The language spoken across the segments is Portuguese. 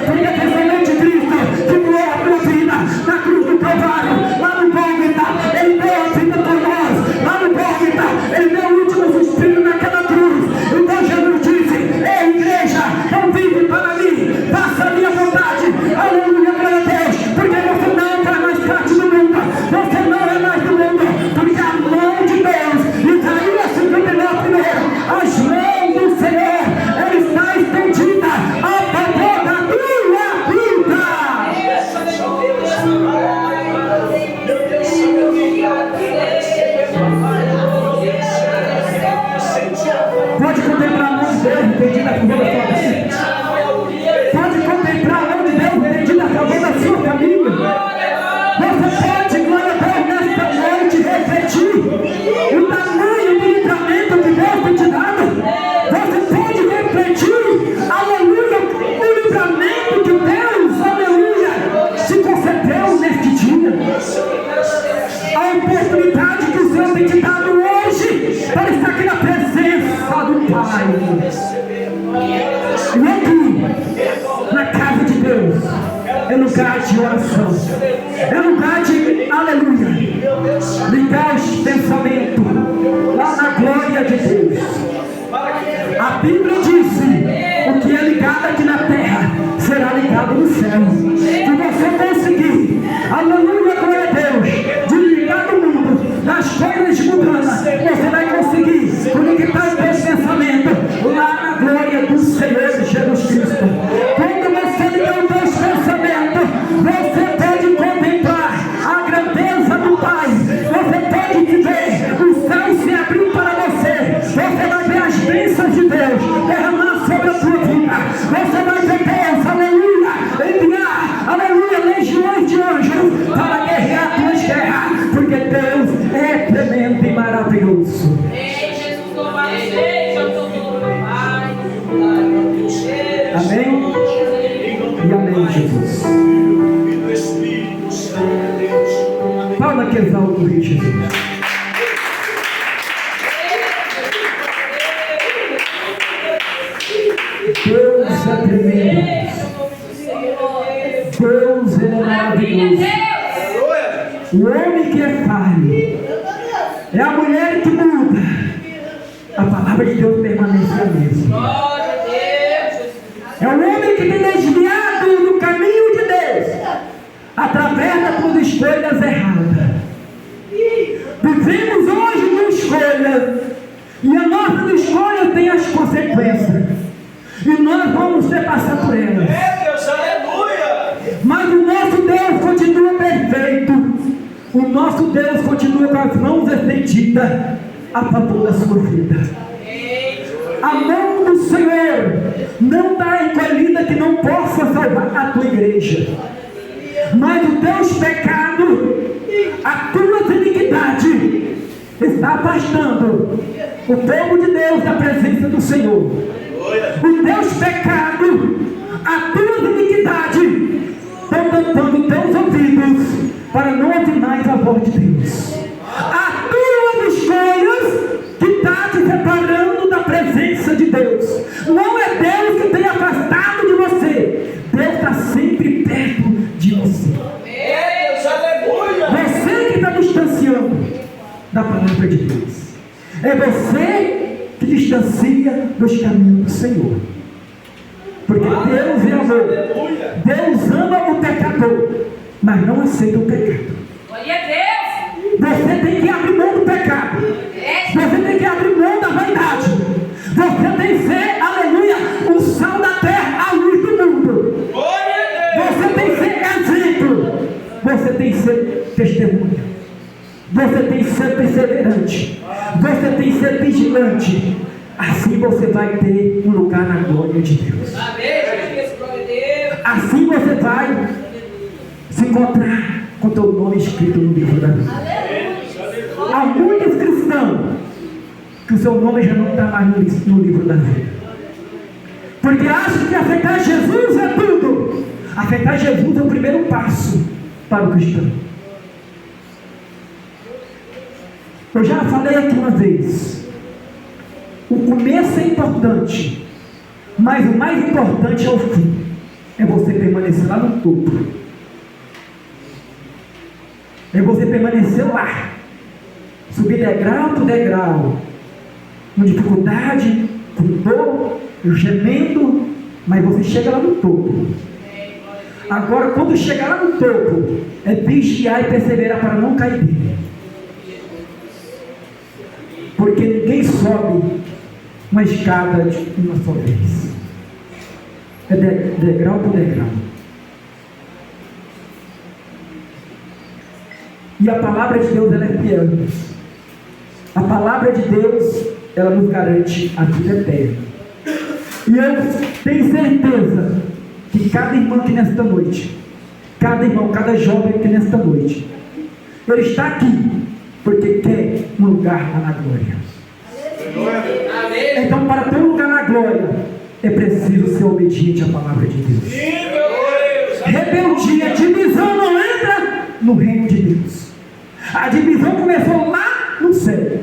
porque foi somente Cristo que doou a tua vida na cruz do Calvário, lá no Gólgota. Ele deu a vida por nós, lá no Gólgota. Ele deu o último suspiro naquela cruz. Então Jesus disse: ei, igreja, não vive para mim, faça a minha vontade. Aleluia, glória a Deus, porque você não faz mais parte do mundo, você não é mais do mundo, porque a mão de Deus, Isaías 59, as mãos do Senhor, ela está estendida a favor da tua vida. Pode contemplar a mão de Deus estendida a favor da sua vida. Pode contemplar a mão de Deus estendida a favor da sua família. Você pode, glória a Deus, nesta noite refletir o tamanho do livramento que Deus tem te dado. Você pode refletir, aleluia, o livramento que Deus, aleluia, te concedeu neste dia. A oportunidade que o Senhor tem te dado hoje para estar aqui na presença do Pai. E aqui, na casa de Deus, é lugar de oração, é lugar de, aleluia, ligar os pensamentos lá na glória de Deus. A Bíblia diz: o que é ligado aqui na terra será ligado no céu. Se você conseguir, aleluia, glória a Deus, desligar do mundo, das coisas mundanas, você vai conseguir conectar o teu pensamento lá na glória do Senhor Jesus Cristo. Quando você ligar os teus pensamentos, você pode contemplar a grandeza do Pai. Você pode viver o céu se abrir para você. Você vai ver as bênçãos de Deus derramar sobre a tua vida. Você vai ver Deus, aleluia, enviar, aleluia, legiões de anjos para guerrear a tua guerra, porque Deus é tremendo e maravilhoso. Amém? E amém, Jesus. Fala que exalta o Rei Jesus. Deus é tremendo. Deus é maravilhoso. O homem que é falho é a mulher que muda. A palavra de Deus permanece a mesma. É o homem que tem desviado do caminho de Deus através das suas escolhas erradas. Vivemos hoje uma escolha, e a nossa escolha tem as consequências, e nós vamos ter passar por elas. Mas o nosso Deus continua perfeito. O nosso Deus continua com as mãos estendidas a favor da sua vida. A mão do Senhor não está encolhida que não possa salvar a tua igreja. Mas os teus pecados, a tua iniquidade, está afastando o povo de Deus da presença do Senhor. Os teus pecados, a tua iniquidade, estão tampando teus ouvidos para não ouvir mais a voz de Deus. As tuas escolhas que está te separando da presença de Deus. Não é Deus que tem afastado de você. Deus está sempre perto de você. Você que está distanciando da palavra de Deus. É você que distancia dos caminhos do Senhor. Porque Deus é amor. Deus ama o pecador, mas não aceita o pecado. Você tem que abrir mão do pecado. Você tem que abrir mão da vaidade. Você tem que ser, aleluia, o sal da terra, a luz do mundo. Você tem que ser exemplo. Você tem que ser testemunha. Você tem que ser perseverante. Você tem que ser vigilante. Assim você vai ter um lugar na glória de Deus. Assim você vai se encontrar com o teu nome escrito no livro da vida. Há muitos cristãos que o seu nome já não está mais no livro da vida, porque acham que aceitar Jesus é tudo. Aceitar Jesus é o primeiro passo para o cristão. Eu já falei aqui uma vez, o começo é importante, mas o mais importante é o fim. é você permanecer lá no topo. É você permanecer lá. Subir degrau por degrau. Com dificuldade, com dor, gemendo, mas você chega lá no topo. Agora, quando chegar lá no topo, é vigiar e perseverar para não cair dele. Porque ninguém sobe uma escada de uma só vez. É degrau por degrau. E a palavra de Deus, ela é fiel. A palavra de Deus, ela nos garante a vida eterna. E eu tenho certeza que cada irmão aqui nesta noite, cada irmão, cada jovem aqui nesta noite, ele está aqui porque quer um lugar lá na glória. Então, para ter um lugar na glória, é preciso ser obediente à palavra de Deus. Rebeldia, divisão não entra no reino de Deus. A divisão começou lá no céu.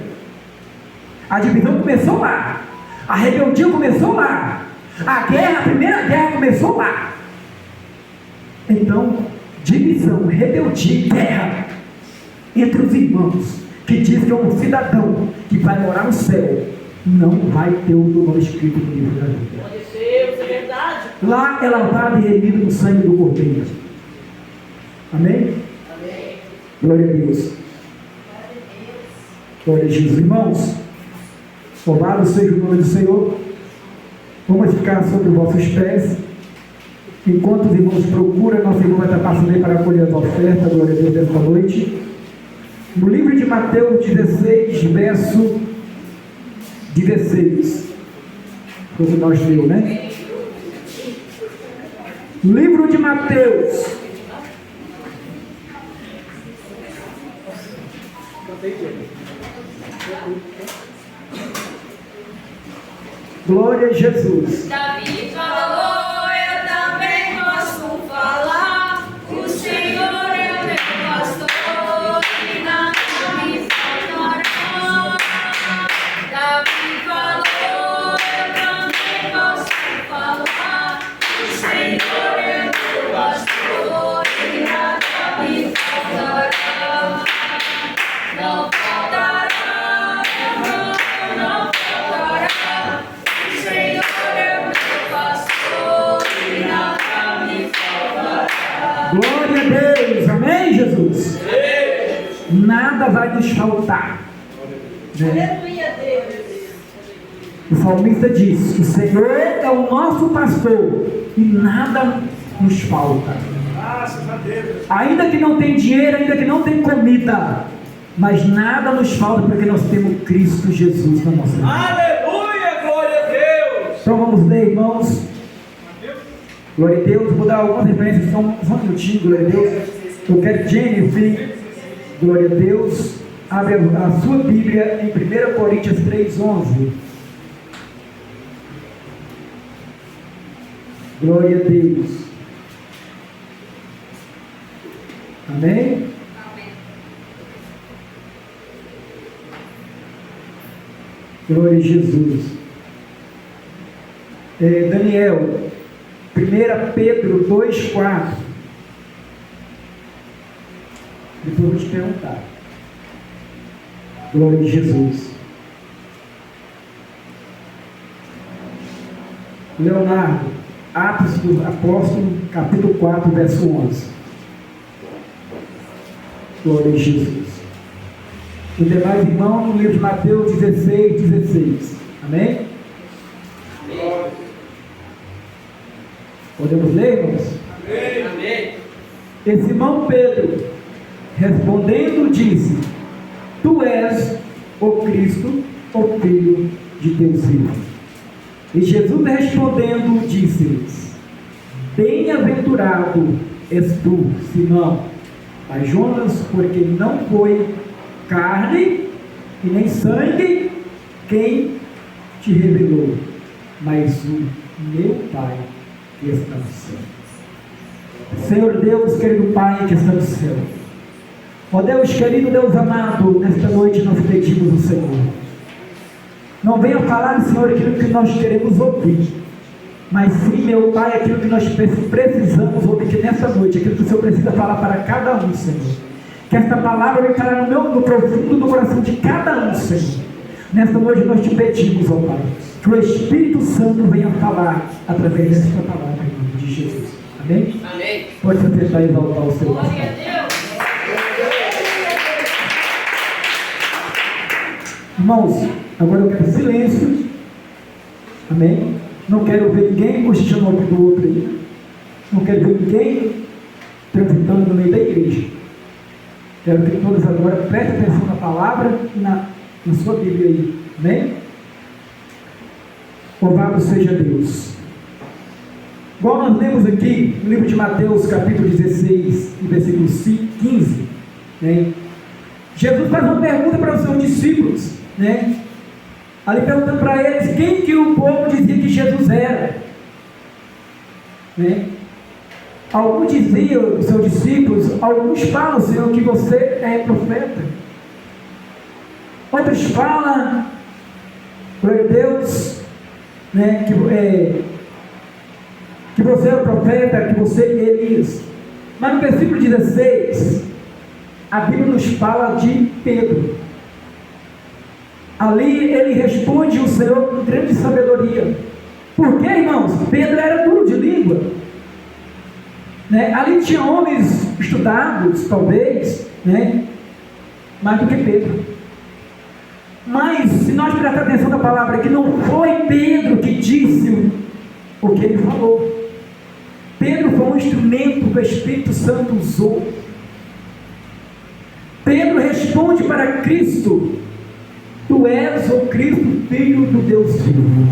A divisão começou lá. A rebeldia começou lá. A guerra, a primeira guerra começou lá. Então, divisão, rebeldia e guerra entre os irmãos, que diz que é um cidadão que vai morar no céu, não vai ter o nome escrito no livro da vida. É verdade. Lá é lavado e remido no sangue do Cordeiro. Amém? Amém. Glória a Deus. Glória a Jesus. Irmãos, louvado seja o nome do Senhor. Vamos ficar sobre os vossos pés. Enquanto os irmãos procuram, nossa irmã vai estar passando aí para acolher as ofertas. Glória a Deus, nesta noite. No livro de Mateus 16, verso 16. Foi o que nós leu, né? Livro de Mateus. Glória a Jesus. Davi falou, eu também posso falar. O Senhor é o meu pastor e nada me faltará. Davi falou, eu também posso falar. O Senhor é o meu pastor e nada me faltará. Não faltará, não faltará. O Senhor é o meu pastor e nada me faltará. Glória a Deus. Amém, Jesus? Nada vai nos faltar. Né? Aleluia, Deus. O salmista diz: o Senhor é o nosso pastor e nada nos falta. Graças a Deus. Ainda que não tem dinheiro, ainda que não tem comida, mas nada nos falta porque nós temos Cristo Jesus na nossa vida. Aleluia, glória a Deus. Então vamos ler, irmãos. Glória a Deus. Vou dar algumas referências, só um minutinho, glória a Deus. Eu quero Jennifer, glória a Deus. Abre a sua Bíblia em 1 Coríntios 3:11. Glória a Deus. Amém? Glória a Jesus. Daniel, 1 Pedro 2:4. Depois eu vou te perguntar. Glória a Jesus. Leonardo, Atos do Apóstolo, capítulo 4, verso 11. Glória a Jesus. Os demais irmãos, no livro de Mateus 16:16. Amém? Amém. Podemos ler, irmãos? Amém. E Simão Pedro, respondendo, disse: Tu és o Cristo, o Filho de Deus vivo. E Jesus respondendo, disse-lhes: Bem-aventurado és tu, Simão, mas Jonas, porque não foi carne e nem sangue quem te revelou, mas o meu Pai que está no céu. Senhor Deus, querido Pai que está no céu, ó Deus querido, Deus amado, nesta noite nós pedimos ao Senhor, não venha falar, Senhor, aquilo que nós queremos ouvir, Mas sim, meu Pai, aquilo que nós precisamos ouvir aqui nessa noite, aquilo que o Senhor precisa falar para cada um, Senhor. Que esta palavra vai entrar no profundo do coração de cada um, Senhor. Nesta noite nós te pedimos, ó Pai, que o Espírito Santo venha falar através desta palavra, em nome de Jesus. Amém? Amém. Pode se tentar exaltar o seu Glória Pai. a Deus. Irmãos, agora eu quero silêncio. Amém? Não quero ver ninguém cochichando um do outro aí. Não quero ver ninguém transitando no meio da igreja. Quero que todos agora prestem atenção na palavra e na sua Bíblia aí. Amém? Louvado seja Deus. Igual nós lemos aqui no livro de Mateus, capítulo 16, e versículo 15, né? Jesus faz uma pergunta para os seus discípulos, né? Ali perguntando para eles quem que o povo dizia que Jesus era, né? Alguns diziam, os seus discípulos, alguns falam, Senhor, que você é profeta. Outros falam, glória a Deus, né, que você é o profeta, que você é Elias. Mas no versículo 16, a Bíblia nos fala de Pedro. Ali ele responde o Senhor com grande sabedoria. Por quê, irmãos? Pedro era duro de língua, né? Ali tinha homens estudados, talvez, né? Mais do que Pedro. Mas se nós prestarmos atenção na palavra, que não foi Pedro que disse o que ele falou. Pedro foi um instrumento que o Espírito Santo usou. Pedro responde para Cristo: Tu és o Cristo, Filho do Deus vivo.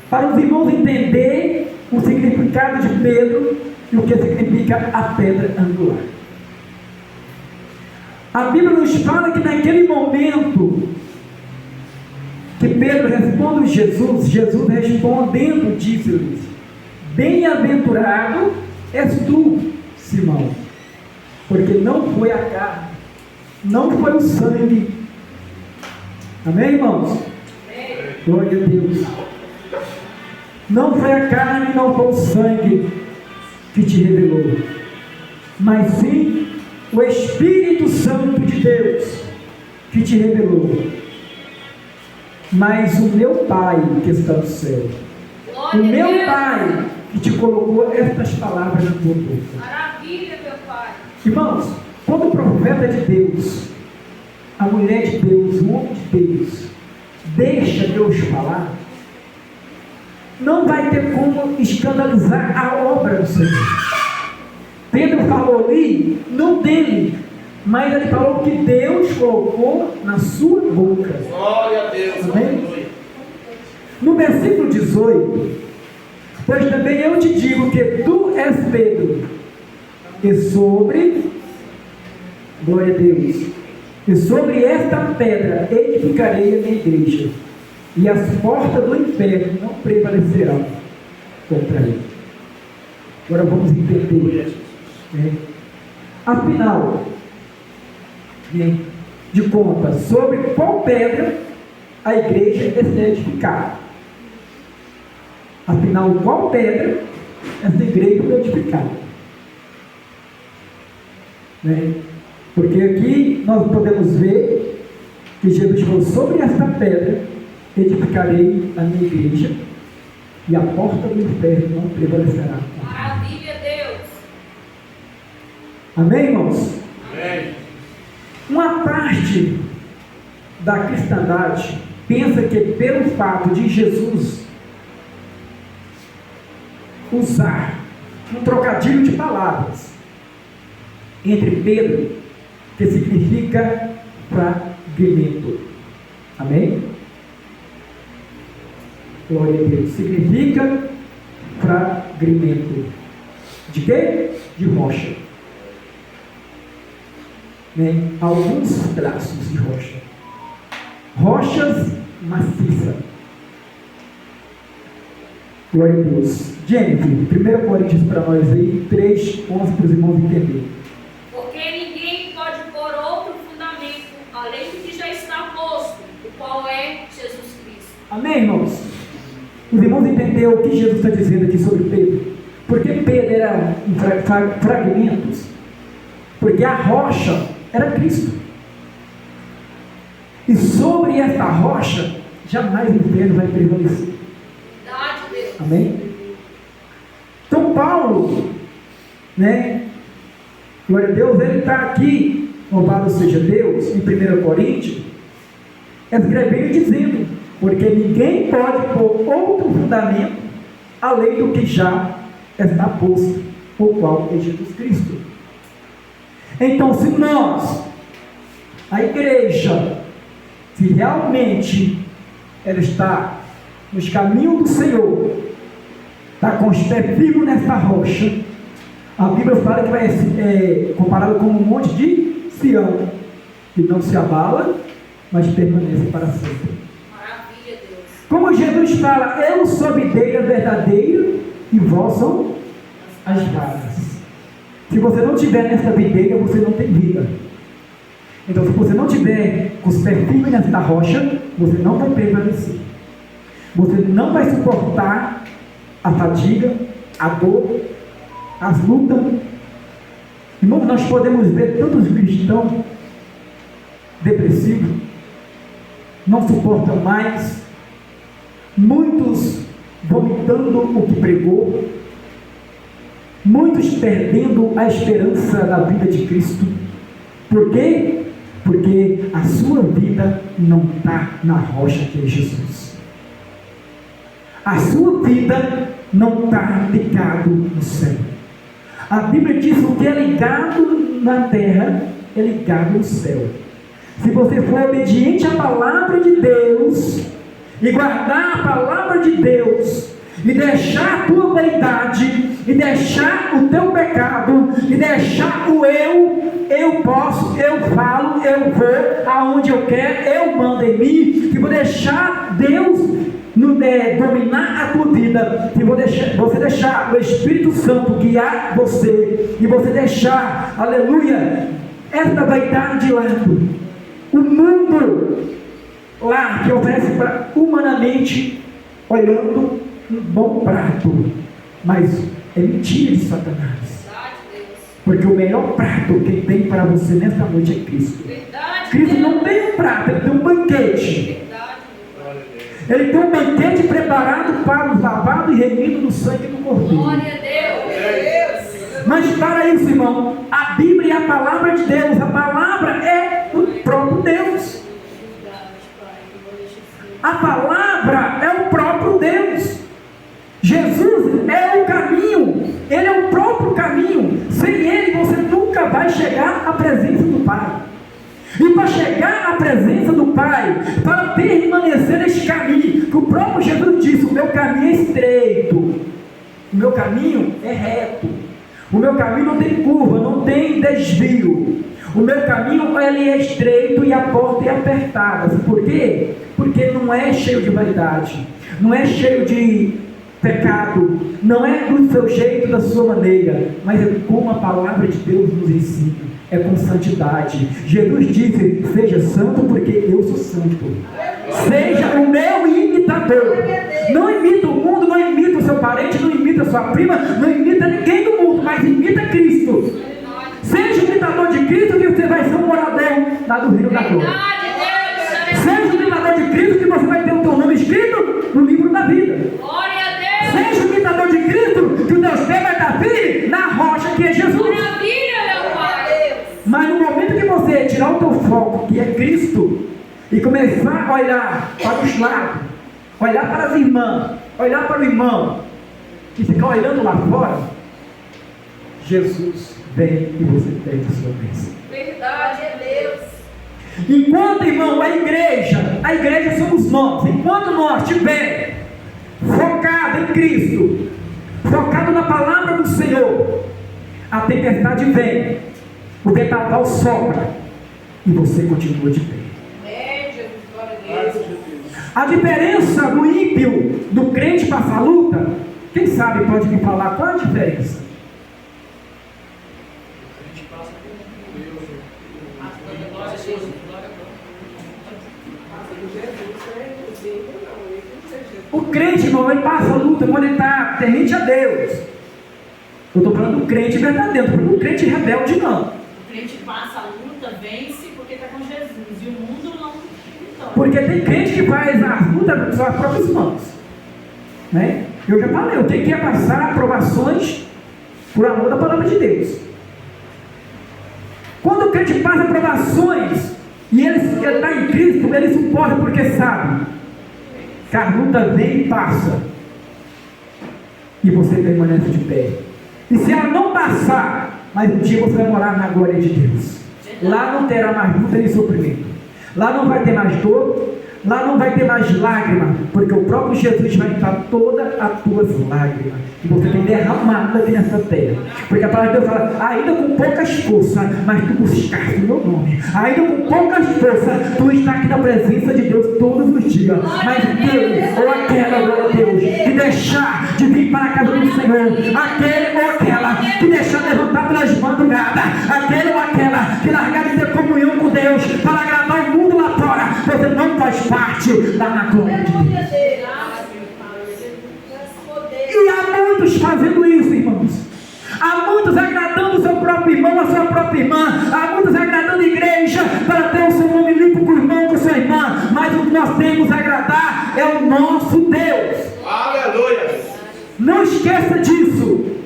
Para os irmãos entender o significado de Pedro e o que significa a pedra angular. A Bíblia nos fala que naquele momento que Pedro responde a Jesus, Jesus respondendo disse-lhes: Bem-aventurado és tu, Simão, porque não foi a carne, não foi o sangue. Amém, irmãos? Amém. Glória a Deus. Não foi a carne, não foi o sangue que te revelou, mas sim o Espírito Santo de Deus que te revelou. Mas o meu Pai que está no céu, o meu Pai que te colocou estas palavras na tua boca. Maravilha, meu Pai. Irmãos, quando o profeta de Deus, a mulher de Deus, o homem de Deus, deixa Deus falar, não vai ter como escandalizar a obra do Senhor. Pedro falou ali, não dele, mas ele falou que Deus colocou na sua boca. Glória a Deus. Amém? No versículo 18, pois também eu te digo que tu és Pedro, e sobre, glória a Deus, e sobre esta pedra edificarei a minha igreja, e as portas do inferno não prevalecerão contra ele. Agora vamos entender. Afinal, de contas, sobre qual pedra a igreja é edificada? Afinal, qual pedra essa igreja é edificada? Porque aqui nós podemos ver que Jesus falou: sobre esta pedra edificarei a minha igreja, e a porta do inferno não prevalecerá. Maravilha, Deus. Amém, irmãos? Amém. Uma parte da cristandade pensa que pelo fato de Jesus usar um trocadilho de palavras entre Pedro, que significa fragmento. Amém? Glória a Deus. Significa fragmento. De quê? De rocha. Alguns pedaços de rocha. Rochas maciças. Glória a Deus. Jennifer, 1 Coríntios para nós aí, 3:11 para os irmãos entenderem. Porque ninguém pode pôr outro fundamento além do que já está posto, o qual é Jesus Cristo. Amém, irmãos? Os irmãos entenderam o que Jesus está dizendo aqui sobre Pedro? Porque Pedro era em fragmentos? Porque a rocha era Cristo. E sobre esta rocha, jamais o inferno vai prevalecer. Amém? Então Paulo, glória a Deus, ele está aqui, louvado seja Deus, em 1 Coríntios, escrevendo e dizendo, porque ninguém pode pôr outro fundamento, além do que já está posto, o qual é Jesus Cristo. Então, se nós, a igreja, se realmente ela está nos caminhos do Senhor, está com os pés firmes nessa rocha, a Bíblia fala que vai ser comparado com um monte de Sião, que não se abala, mas permanece para sempre. Maravilha, Deus. Como Jesus fala, eu sou a videira verdadeira e vós são as varas. Se você não tiver nessa videira, você não tem vida. Então, se você não tiver com os pés firmes nessa rocha, você não vai permanecer. Você não vai suportar a fadiga, a dor, as lutas. Irmão, nós podemos ver tantos cristãos depressivos, não suportam mais, muitos vomitando o que pregou, muitos perdendo a esperança da vida de Cristo. Por quê? Porque a sua vida não está na rocha que é Jesus. A sua vida não está ligado no céu. A Bíblia diz que o que é ligado na terra é ligado no céu. Se você for obediente à palavra de Deus e guardar a palavra de Deus e deixar a tua vaidade e deixar o teu pecado e deixar o eu posso, eu falo, eu vou aonde eu quero, eu mando em mim, se vou deixar Deus dominar a tua vida, se você deixar o Espírito Santo guiar você, e você deixar, aleluia, essa vaidade de lado, o mundo lá que oferece para humanamente olhando um bom prato, mas é mentira de Satanás. Porque o melhor prato que tem para você nesta noite é Cristo. Cristo não tem um prato, ele tem um banquete. Ele tem um banquete preparado para os lavados e remidos no sangue do Cordeiro. Glória a Deus. Mas para isso, irmão, a Bíblia é a palavra de Deus. A palavra é o próprio Deus. A palavra é o próprio Deus. Jesus é o caminho. Ele é o próprio caminho. Sem Ele você nunca vai chegar à presença do Pai. E para chegar à presença do Pai, para permanecer neste caminho, que o próprio Jesus disse, o meu caminho é estreito, o meu caminho é reto, o meu caminho não tem curva, não tem desvio, o meu caminho ele é estreito e a porta é apertada. Por quê? Porque não é cheio de vaidade, não é cheio de pecado, não é do seu jeito, da sua maneira, mas é como a palavra de Deus nos ensina. É com santidade. Jesus disse, seja santo porque eu sou santo. Seja o meu imitador. Não imita o mundo, não imita o seu parente, não imita a sua prima, não imita ninguém do mundo, mas imita Cristo. Seja imitador de Cristo que você vai ser um morador lá do Rio da Glória. Seja imitador de Cristo que você vai ter o teu nome escrito no livro da vida. Seja imitador de Cristo que o teu pé vai estar firme na rocha que é Jesus. Mas no momento que você tirar o teu foco, que é Cristo, e começar a olhar para os lados, olhar para as irmãs, olhar para o irmão, e ficar olhando lá fora, Jesus vem e você perde a sua bênção. Verdade é Deus. Enquanto, irmão, a igreja somos nós. Enquanto nós estivermos focado em Cristo, focado na palavra do Senhor, a tempestade vem, o vendaval sopra e você continua de pé. A diferença do ímpio, do crente para a luta, quem sabe pode me falar qual a diferença? O crente, irmão, ele passa a luta quando ele está temente a Deus. Eu estou falando do crente verdadeiro, não estou falando do crente rebelde, não. O crente passa a luta, vence, porque está com Jesus. E o mundo não tem vitória. Porque tem crente que faz a luta com suas próprias mãos. Né? Eu já falei, eu tenho que passar aprovações por amor da palavra de Deus. Quando o crente passa aprovações e ele está em Cristo, ele suporta porque sabe que a luta vem e passa. E você permanece de pé. E se ela não passar, mas um dia você vai morar na glória de Deus. Lá não terá mais luta nem sofrimento. Lá não vai ter mais dor. Lá não vai ter mais lágrima, porque o próprio Jesus vai limpar todas as tuas lágrimas que você tem derramado aqui nessa terra. Porque a palavra de Deus fala, ainda com poucas forças, mas tu buscaste o meu nome. Ainda com poucas forças, tu está aqui na presença de Deus todos os dias. Mas Deus, ou aquela, glória a Deus, que deixar de vir para a casa do Senhor, aquele ou aquela que deixar de levantar pelas madrugadas, aquele ou aquela que largar de ter comunhão com Deus para agradar o mundo lá fora, você não faz parte da glória de Deus. E há muitos fazendo isso, irmãos. Há muitos agradando o seu próprio irmão, a sua própria irmã. Há muitos agradando a igreja para ter o seu nome limpo com o irmão, com a sua irmã. Mas o que nós temos a agradar é o nosso Deus. Aleluia. Não esqueça disso.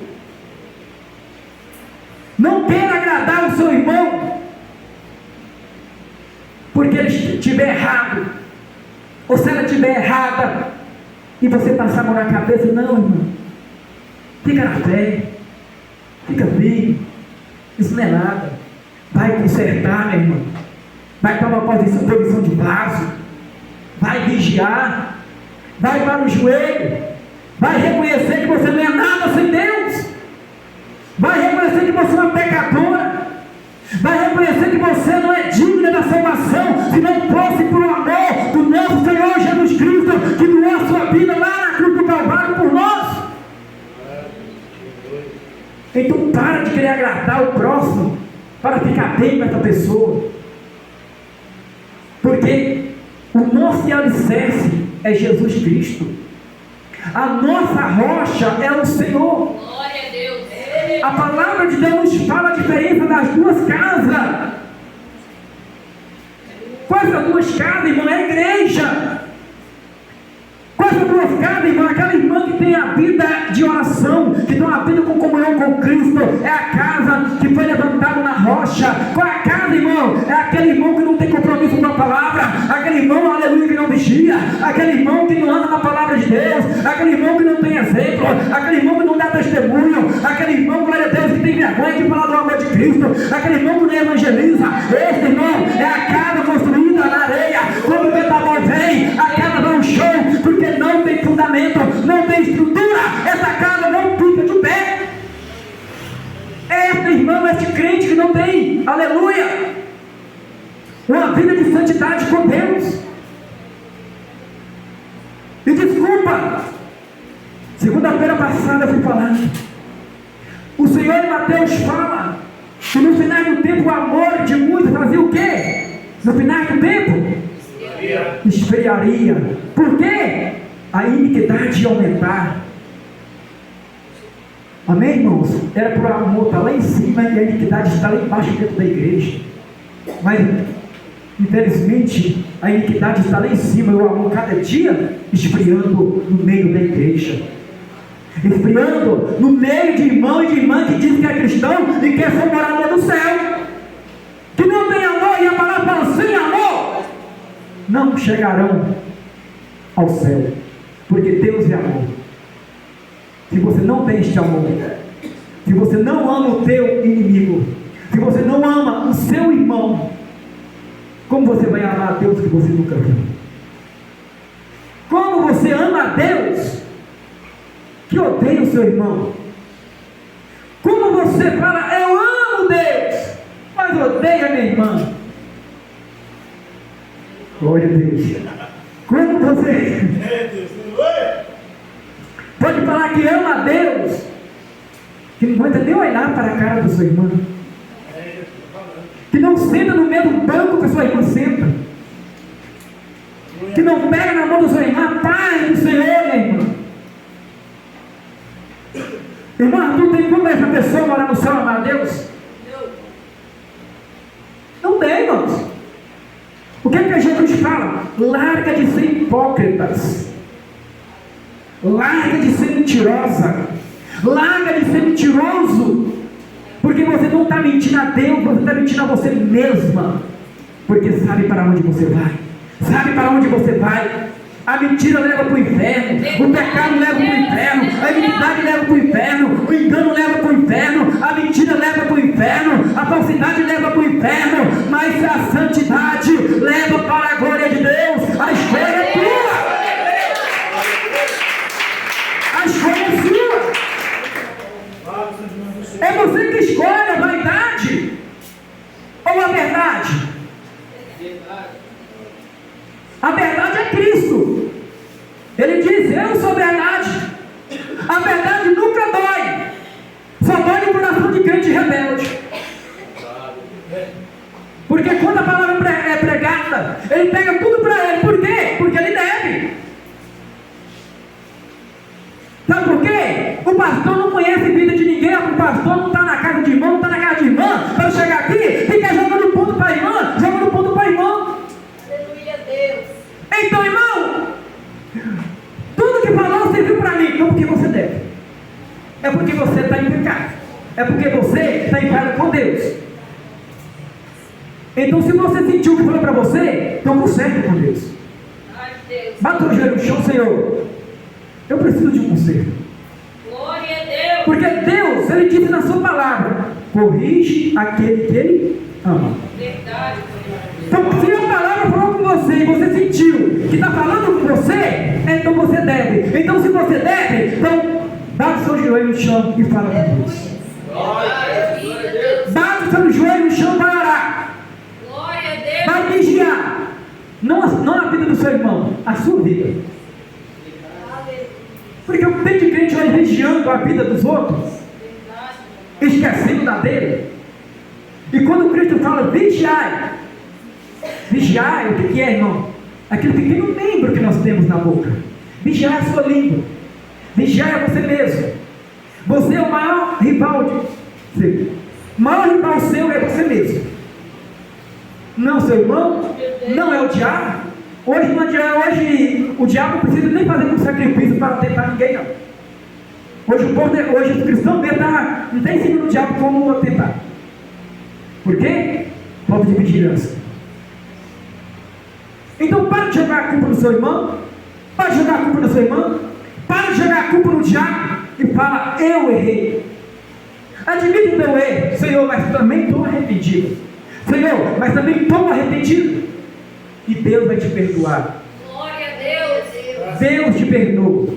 Não queira agradar o seu irmão porque ele estiver errado, ou se ela estiver errada e você passar a mão na cabeça. Não, irmão, fica na fé, fica firme, isso não é nada. Vai consertar, meu irmão, vai tomar posição de vaso, vai vigiar, vai para o joelho, vai reconhecer que você não é nada sem Deus, vai reconhecer que você é uma pecadora, vai reconhecer que você não é digna da salvação, se não fosse por amor do nosso Senhor Jesus Cristo, que doou a sua vida lá na cruz do Calvário por nós. Então para de querer agradar o próximo para ficar bem com essa pessoa, porque o nosso alicerce é Jesus Cristo, a nossa rocha é o Senhor. Glória a Deus. A palavra de Deus nos fala a diferença das duas casas. Quais as duas casas, irmão? É a igreja. Quais as duas casas, irmão? Aquela irmã que tem a vida de oração, que tem uma vida com comunhão com Cristo, é a casa que foi levantada na rocha. Qual é a casa, irmão? É aquele irmão que não tem compromisso com a palavra, aquele irmão, aleluia, que não vigia, aquele irmão que não anda na palavra de Deus, aquele irmão que não tem exemplo, aquele irmão que não dá testemunho, aquele irmão, glória a Deus, que tem vergonha de falar do amor de Cristo, aquele irmão que não evangeliza. Esse irmão é a casa construída na areia. Quando o vendaval vem, a casa dá um show, porque não tem fundamento, não tem estrutura, essa casa não fica de pé. Esse irmão, esse crente que não tem, aleluia, uma vida de santidade com Deus. E desculpa, segunda-feira passada eu fui falar, o Senhor em Mateus fala que no final do tempo o amor de muitos fazia o quê? No final do tempo? Esfriaria. Por quê? A iniquidade ia aumentar. Amém, irmãos? Era por amor estar lá em cima e a iniquidade está lá embaixo dentro da igreja. Mas infelizmente a iniquidade está lá em cima e o amor cada dia esfriando no meio da igreja, esfriando no meio de irmão e de irmã que diz que é cristão e quer ser morador do céu, que não tem amor. E a palavra fala, sem amor não chegarão ao céu, porque Deus é amor. Se você não tem este amor, se você não ama o teu inimigo, se você não ama o seu irmão, como você vai amar a Deus que você nunca viu? Como você ama a Deus que odeia o seu irmão? Como você fala, eu amo Deus, mas odeia minha irmã? Glória a Deus. Como você pode falar que ama a Deus, que não aguenta nem olhar para a cara da sua irmã, que não senta no mesmo banco que a sua irmã senta, que não pega na mão do seu irmão, a paz do Senhor, meu irmão. Irmão, tu tem como essa pessoa morar no céu, amar a Deus? Não tem, irmãos. O que é que Jesus fala? Larga de ser hipócritas. Larga de ser mentirosa. Larga de ser mentiroso. Porque você não está mentindo a Deus, você está mentindo a você mesma. Porque sabe para onde você vai. Sabe para onde você vai. A mentira leva para o inferno. O pecado leva para o inferno. A iniquidade leva para o inferno. O engano leva para o inferno. A mentira leva para o inferno. A falsidade leva para o inferno. Mas a santidade leva para a glória de Deus. A escolha é tua. A escolha é sua. É você que escolhe a vaidade ou a verdade. A verdade é Cristo. Ele diz: eu sou a verdade. A verdade nunca dói. Só dói no coração de crente rebelde. Porque quando a palavra é pregada, ele pega tudo para ele. Por quê? Porque ele deve. Sabe por quê? O pastor não conhece a vida de ninguém. O pastor não está na casa de irmão, não está na casa de irmã. Para chegar aqui, fica jogando ponto para a irmã, jogando ponto para a irmã. Aleluia, Deus. Então, irmão, tudo que falou serviu para mim. Não porque você deve. É porque você está em pecado. É porque você está em paz com Deus. Então, se você sentiu o que falou para você, então conserte com Deus. Ai, Deus. Bata o joelho no chão, Senhor. Eu preciso de um conserto. Glória a Deus. Porque Deus, Ele disse na sua palavra: corrige aquele que Ele ama. Verdade. Então, se a palavra falou com você e você sentiu que está falando com você, então você deve. Então, se você deve, então bate o seu joelho no chão e fala com Deus. Bate o seu joelho no chão para orar. Glória a Deus. Vai vigiar. Não a vida do seu irmão, a sua vida. Porque eu tenho de crente hoje vigiando a vida dos outros, esquecendo da dele. E quando o Cristo fala vigiai, vigiai, o que é, irmão? Aquele pequeno membro que nós temos na boca. Vigiai a sua língua. Vigiai a você mesmo. Você é o maior rival de seu. O maior rival seu é você mesmo. Não seu irmão, não é o diabo. Hoje o diabo não precisa nem fazer um sacrifício para tentar ninguém, não. Hoje os cristãos não está ensinando o diabo como tentar. Por quê? Falta de vigilância. Então para de jogar a culpa no seu irmão, para de jogar a culpa no seu irmão, para de jogar a culpa no diabo e fala: eu errei. Admite o teu erro, Senhor, mas também estou arrependido. Senhor, mas também estou arrependido. E Deus vai te perdoar. Glória a Deus. Deus te perdoa.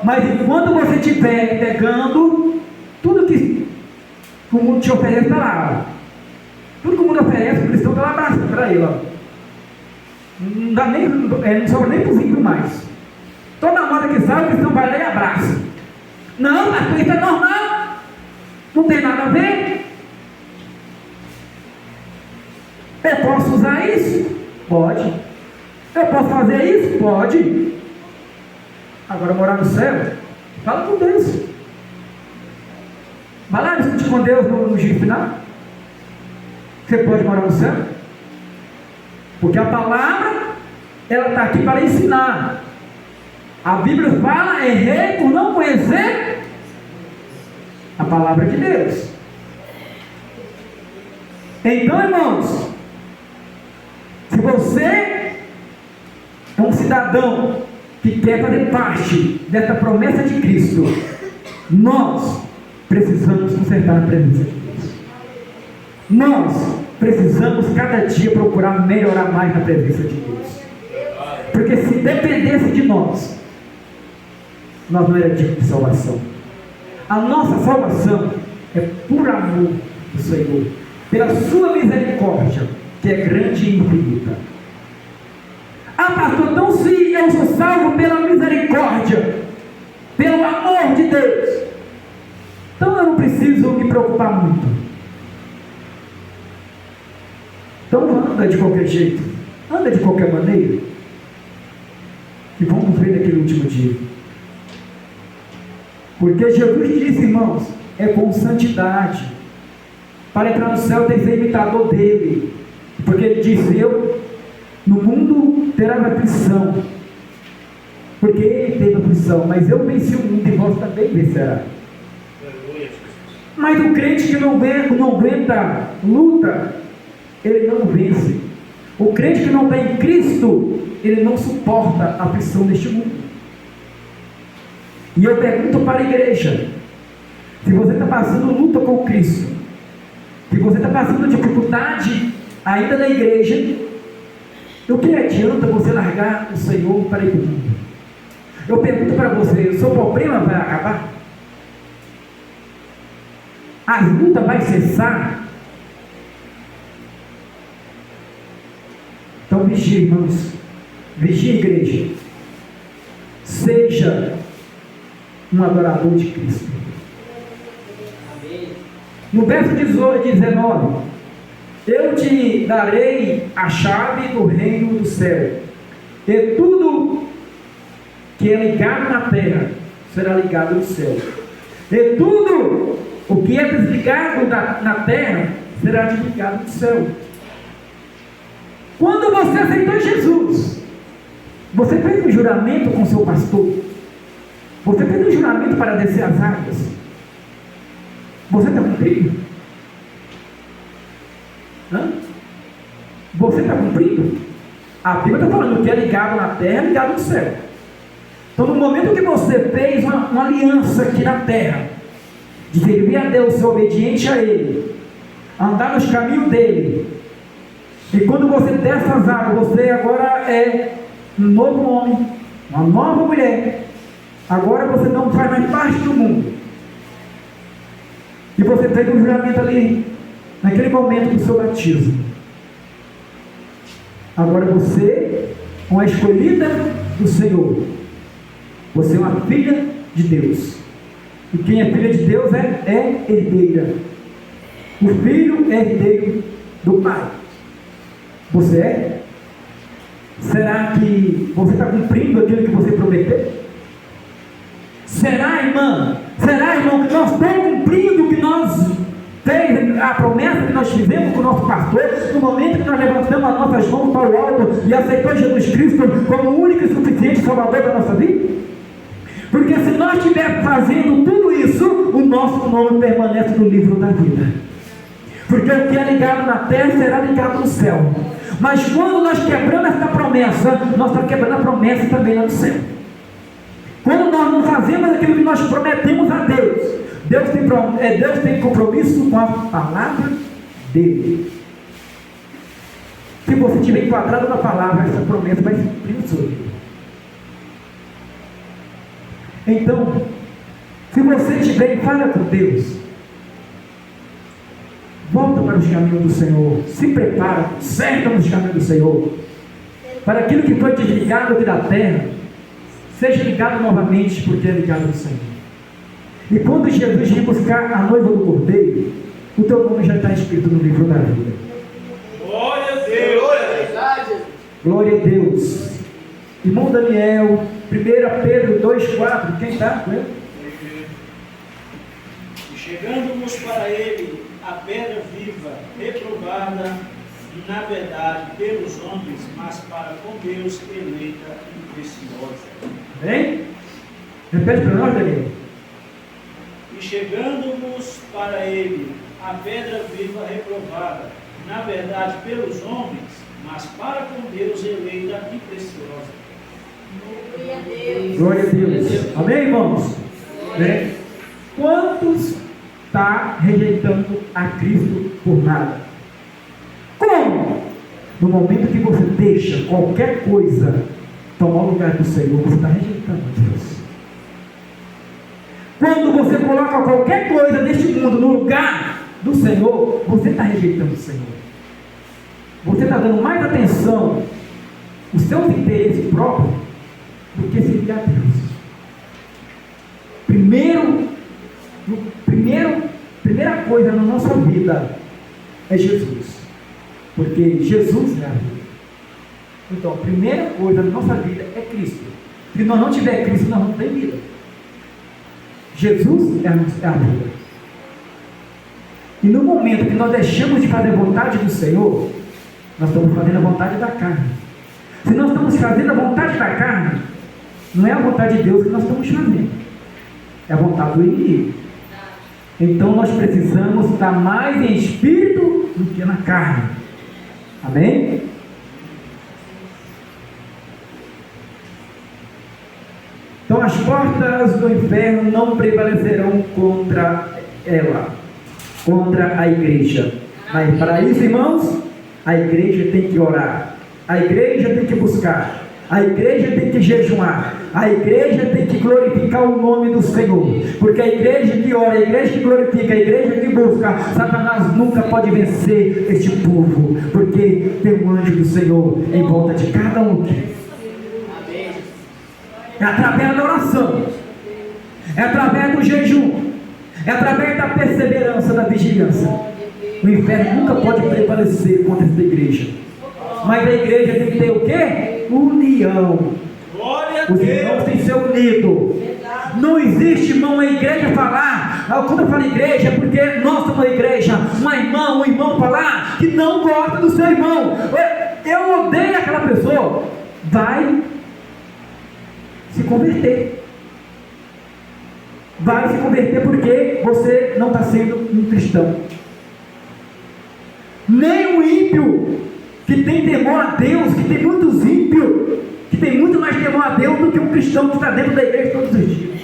Mas enquanto você estiver pegando tudo que o mundo te oferece, está lá. Tudo que o mundo oferece, o cristão está lá abraçando para ele. Ó. Não dá nem, não sobra nem por 5 mais. Toda moda que sai, o cristão vai lá e abraça. Não, mas isso é normal. Não tem nada a ver. Eu posso usar isso? Pode. Eu posso fazer isso? Pode. Agora morar no céu? Fala com Deus. Vai lá discutir com Deus no dia final. Você pode morar no céu? Porque a palavra, ela está aqui para ensinar. A Bíblia fala: errei por não conhecer a palavra de Deus. Então, irmãos, se você é um cidadão que quer fazer parte dessa promessa de Cristo, nós precisamos consertar a presença de Deus. Nós precisamos cada dia procurar melhorar mais na presença de Deus. Porque se dependesse de nós não era digno de salvação. A nossa salvação é por amor do Senhor, pela sua misericórdia, que é grande e infinita. Ah, pastor, então se eu sou salvo pela misericórdia, pelo amor de Deus, então eu não preciso me preocupar muito. Então anda de qualquer jeito, anda de qualquer maneira. que vamos ver naquele último dia. Porque Jesus disse, irmãos, é com santidade. Para entrar no céu tem que ser imitador dele. Porque ele disse, eu no mundo terá aflição. Porque ele teve aflição, mas eu venci o mundo e vós também vencerá. Mas o crente que não aguenta luta, ele não vence. O crente que não está em Cristo, ele não suporta a aflição deste mundo. E eu pergunto para a igreja, se você está passando luta com Cristo, se você está passando dificuldade ainda na igreja, o que adianta você largar o Senhor para ir para o mundo? Eu pergunto para você, o seu problema vai acabar? A luta vai cessar? Então vigie, irmãos, vigie, igreja, seja um adorador de Cristo. No verso 19, eu te darei a chave do reino do céu, e tudo que é ligado na terra será ligado no céu, e tudo o que é desligado na terra será desligado no céu. Quando você aceitou Jesus, você fez um juramento com seu pastor, você fez um juramento para descer as águas, você está cumprindo? Você está cumprindo? A Bíblia está falando que é ligado na terra, é ligado no céu. Então, no momento que você fez uma aliança aqui na terra, de servir a Deus, ser obediente a Ele, andar nos caminhos dEle, e quando você desce as águas, você agora é um novo homem, uma nova mulher. Agora você não faz mais parte do mundo. E você fez um juramento ali, naquele momento do seu batismo. Agora você é uma escolhida do Senhor. Você é uma filha de Deus. E quem é filha de Deus é herdeira. O filho é herdeiro do Pai. Você é? Será que você está cumprindo aquilo que você prometeu? Será, irmã? Será, irmão, que nós estamos cumprindo o que nós fez, a promessa que nós fizemos com o nosso pastor, no momento que nós levantamos as nossas mãos para o alto e aceitamos Jesus Cristo como o único e suficiente Salvador da nossa vida? Porque se nós estivermos fazendo tudo isso, o nosso nome permanece no livro da vida. Porque o que é ligado na terra será ligado no céu. Mas quando nós quebramos essa promessa, nós estamos quebrando a promessa também lá no céu. Quando nós não fazemos aquilo que nós prometemos a Deus, Deus tem compromisso com a palavra dele. Se você estiver enquadrado na palavra, essa promessa vai se cumprir no seu vida. Então, se você estiver em falha com Deus, volta para os caminhos do Senhor, se prepara, cerca nos caminhos do Senhor, para aquilo que foi desligado aqui da terra, seja ligado novamente, porque é ligado ao Senhor. E quando Jesus vir buscar a noiva do Cordeiro, o teu nome já está escrito no livro da vida. Glória a Deus! Glória a Deus! Irmão Daniel, 1 Pedro 2,4, quem está com ele? E chegando-nos para ele, a pedra viva, reprovada, na verdade, pelos homens, mas para com Deus, eleita e preciosa. Bem? Repete para nós, Daniel. E chegando-nos para ele, a pedra viva, reprovada, na verdade, pelos homens, mas para com Deus, eleita e preciosa. Glória a Deus. Glória a Deus. Amém, irmãos? Bem? Quantos está rejeitando a Cristo por nada? Como? No momento que você deixa qualquer coisa tomar o lugar do Senhor, você está rejeitando a Deus. Quando você coloca qualquer coisa deste mundo no lugar do Senhor, você está rejeitando o Senhor. Você está dando mais atenção aos seus interesses próprios do que servir a Deus. Primeira coisa na nossa vida é Jesus, porque Jesus é a vida. Então, a primeira coisa na nossa vida é Cristo. Se nós não tiver Cristo, nós não temos vida. Jesus é a vida. E no momento que nós deixamos de fazer a vontade do Senhor, nós estamos fazendo a vontade da carne. Se nós estamos fazendo a vontade da carne, não é a vontade de Deus que nós estamos fazendo, é a vontade do inimigo. Então nós precisamos estar mais em espírito do que na carne. Amém? Então as portas do inferno não prevalecerão contra ela, contra a igreja. Mas para isso, irmãos, a igreja tem que orar, a igreja tem que buscar, a igreja tem que jejuar, a igreja tem que glorificar o nome do Senhor, porque a igreja que ora, a igreja que glorifica, a igreja que busca, Satanás nunca pode vencer este povo, porque tem um anjo do Senhor em volta de cada um. É através da oração, é através do jejum, é através da perseverança, da vigilância. O inferno nunca pode prevalecer contra essa igreja. Mas a igreja tem que ter o quê? União. Os irmãos têm que ser unidos. Não existe, irmão, a igreja falar. Quando eu falo igreja, é porque nós somos a igreja. Um irmão falar que não gosta do seu irmão. Eu odeio aquela pessoa. Vai se converter. Vai se converter porque você não está sendo um cristão. Nem o ímpio que tem temor a Deus, que tem muitos ímpios, que tem muito mais temor a Deus do que um cristão que está dentro da igreja todos os dias.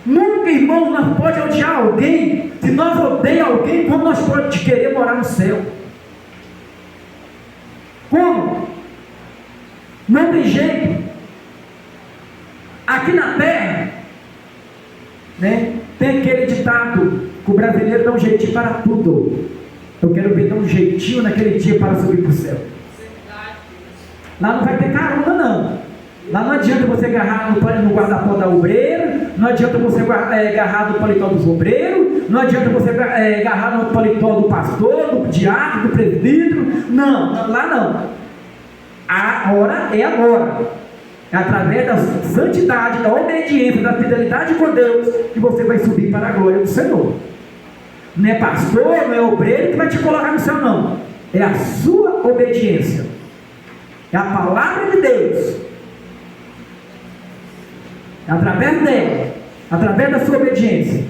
Nunca, irmão, nós podemos odiar alguém. Se nós odiamos alguém, como nós podemos querer morar no céu? Como? Não tem jeito. Aqui na terra, né, tem aquele ditado que o brasileiro dá um jeitinho para tudo. Eu quero ver dar um jeitinho naquele dia para subir para o céu. Lá não vai ter carona, não. Lá não adianta você agarrar no guarda-pó da obreira, não adianta você agarrar no paletó dos obreiros, não adianta você agarrar no paletó do pastor, do diácono, do presbítero. Não, lá não. A hora é agora. É através da santidade, da obediência, da fidelidade com Deus que você vai subir para a glória do Senhor. Não é pastor, não é obreiro que vai te colocar no céu, não. É a sua obediência. É a palavra de Deus. É através dela, através da sua obediência,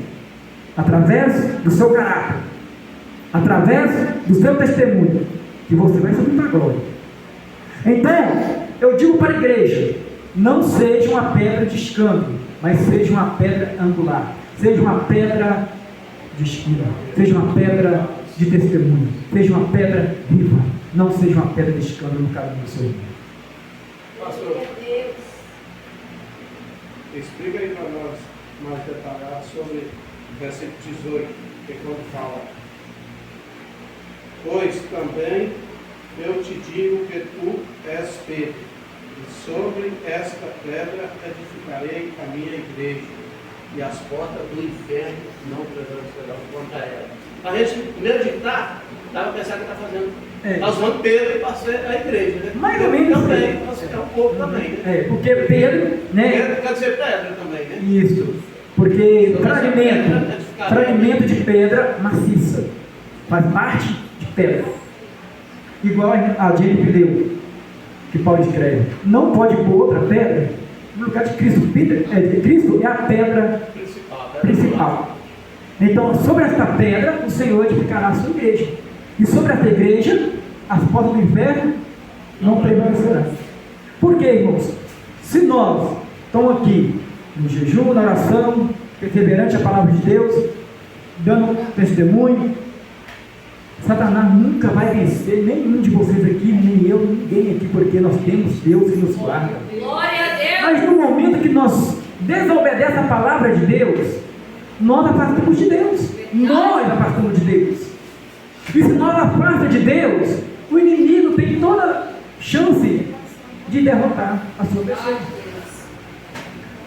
através do seu caráter, através do seu testemunho, que você vai subir para a glória. Então, eu digo para a igreja: não seja uma pedra de escândalo, mas seja uma pedra angular, seja uma pedra de esquina, seja uma pedra de testemunho, seja uma pedra viva, não seja uma pedra de escândalo no caminho do Senhor. Pastor, explica aí para nós mais detalhado sobre o versículo 18, que é quando fala: pois também eu te digo que tu és Pedro, e sobre esta pedra edificarei a minha igreja, e as portas do inferno não prevalecerão contra ela. A gente meditar, estava pensando que está fazendo. Nós vamos Pedro e passei a igreja, né? Mais ou menos também, é o povo também, né? Porque Pedro, né? Pedro quer dizer pedra também, né? Isso, porque fragmento de pedra maciça, faz parte de pedra. Igual a gente que deu, que Paulo escreve, não pode pôr outra pedra no lugar de Cristo. Cristo é a pedra principal. Então, sobre esta pedra, o Senhor edificará a sua igreja. E sobre esta igreja, as portas do inferno não prevalecerão. Por quê, irmãos? Se nós estamos aqui no jejum, na oração, perseverante a palavra de Deus, dando testemunho, Satanás nunca vai vencer nenhum de vocês aqui, nem eu, ninguém aqui, porque nós temos Deus que nos guarda. Glória a Deus. Mas no momento que nós desobedecemos a palavra de Deus, nós afastamos de Deus. Nós afastamos de Deus. E se nós afastamos de Deus, o inimigo tem toda chance de derrotar a sua pessoa.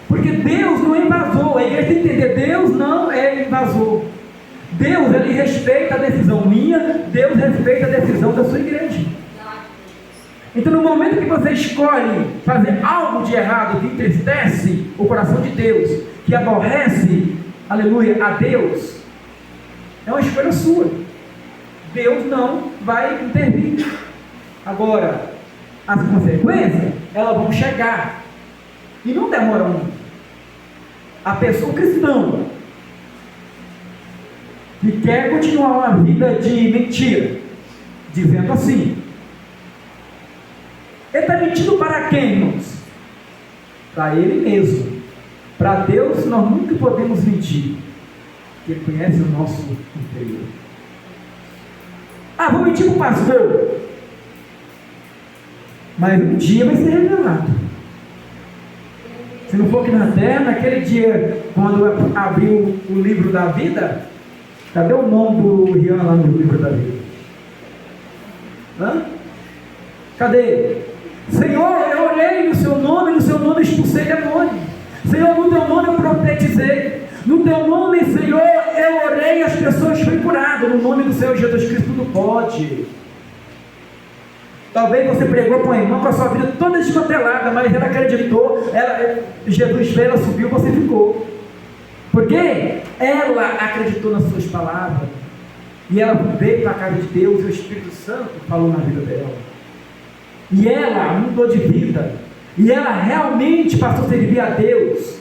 Porque Deus não é invasor. A igreja tem que entender: Deus não é invasor. Deus, ele respeita a decisão minha, Deus respeita a decisão da sua igreja. Então, no momento que você escolhe fazer algo de errado que entristece o coração de Deus, que aborrece, aleluia, a Deus, é uma escolha sua. Deus não vai intervir. Agora, as consequências, elas vão chegar. E não demora muito. A pessoa cristã que quer continuar uma vida de mentira, dizendo assim, ele está mentindo para quem, irmãos? Para ele mesmo. Para Deus nós nunca podemos mentir, porque Ele conhece o nosso interior. Ah, vou mentir para o pastor, mas um dia vai ser revelado. Se não for aqui na terra, naquele dia, quando abriu o livro da vida, cadê o nome do Rian lá no livro da vida? Hã? Cadê? Senhor, eu orei no seu nome expulsei demônio. Senhor, no teu nome eu profetizei. No teu nome, Senhor, eu orei e as pessoas foram curadas. No nome do Senhor Jesus Cristo, tudo pode. Talvez você pregou para uma irmã com a sua vida toda desmantelada, mas ela acreditou, Jesus veio, ela subiu, você ficou. Porque ela acreditou nas suas palavras. E ela veio para a casa de Deus e o Espírito Santo falou na vida dela. E ela mudou de vida. E ela realmente passou a servir a Deus,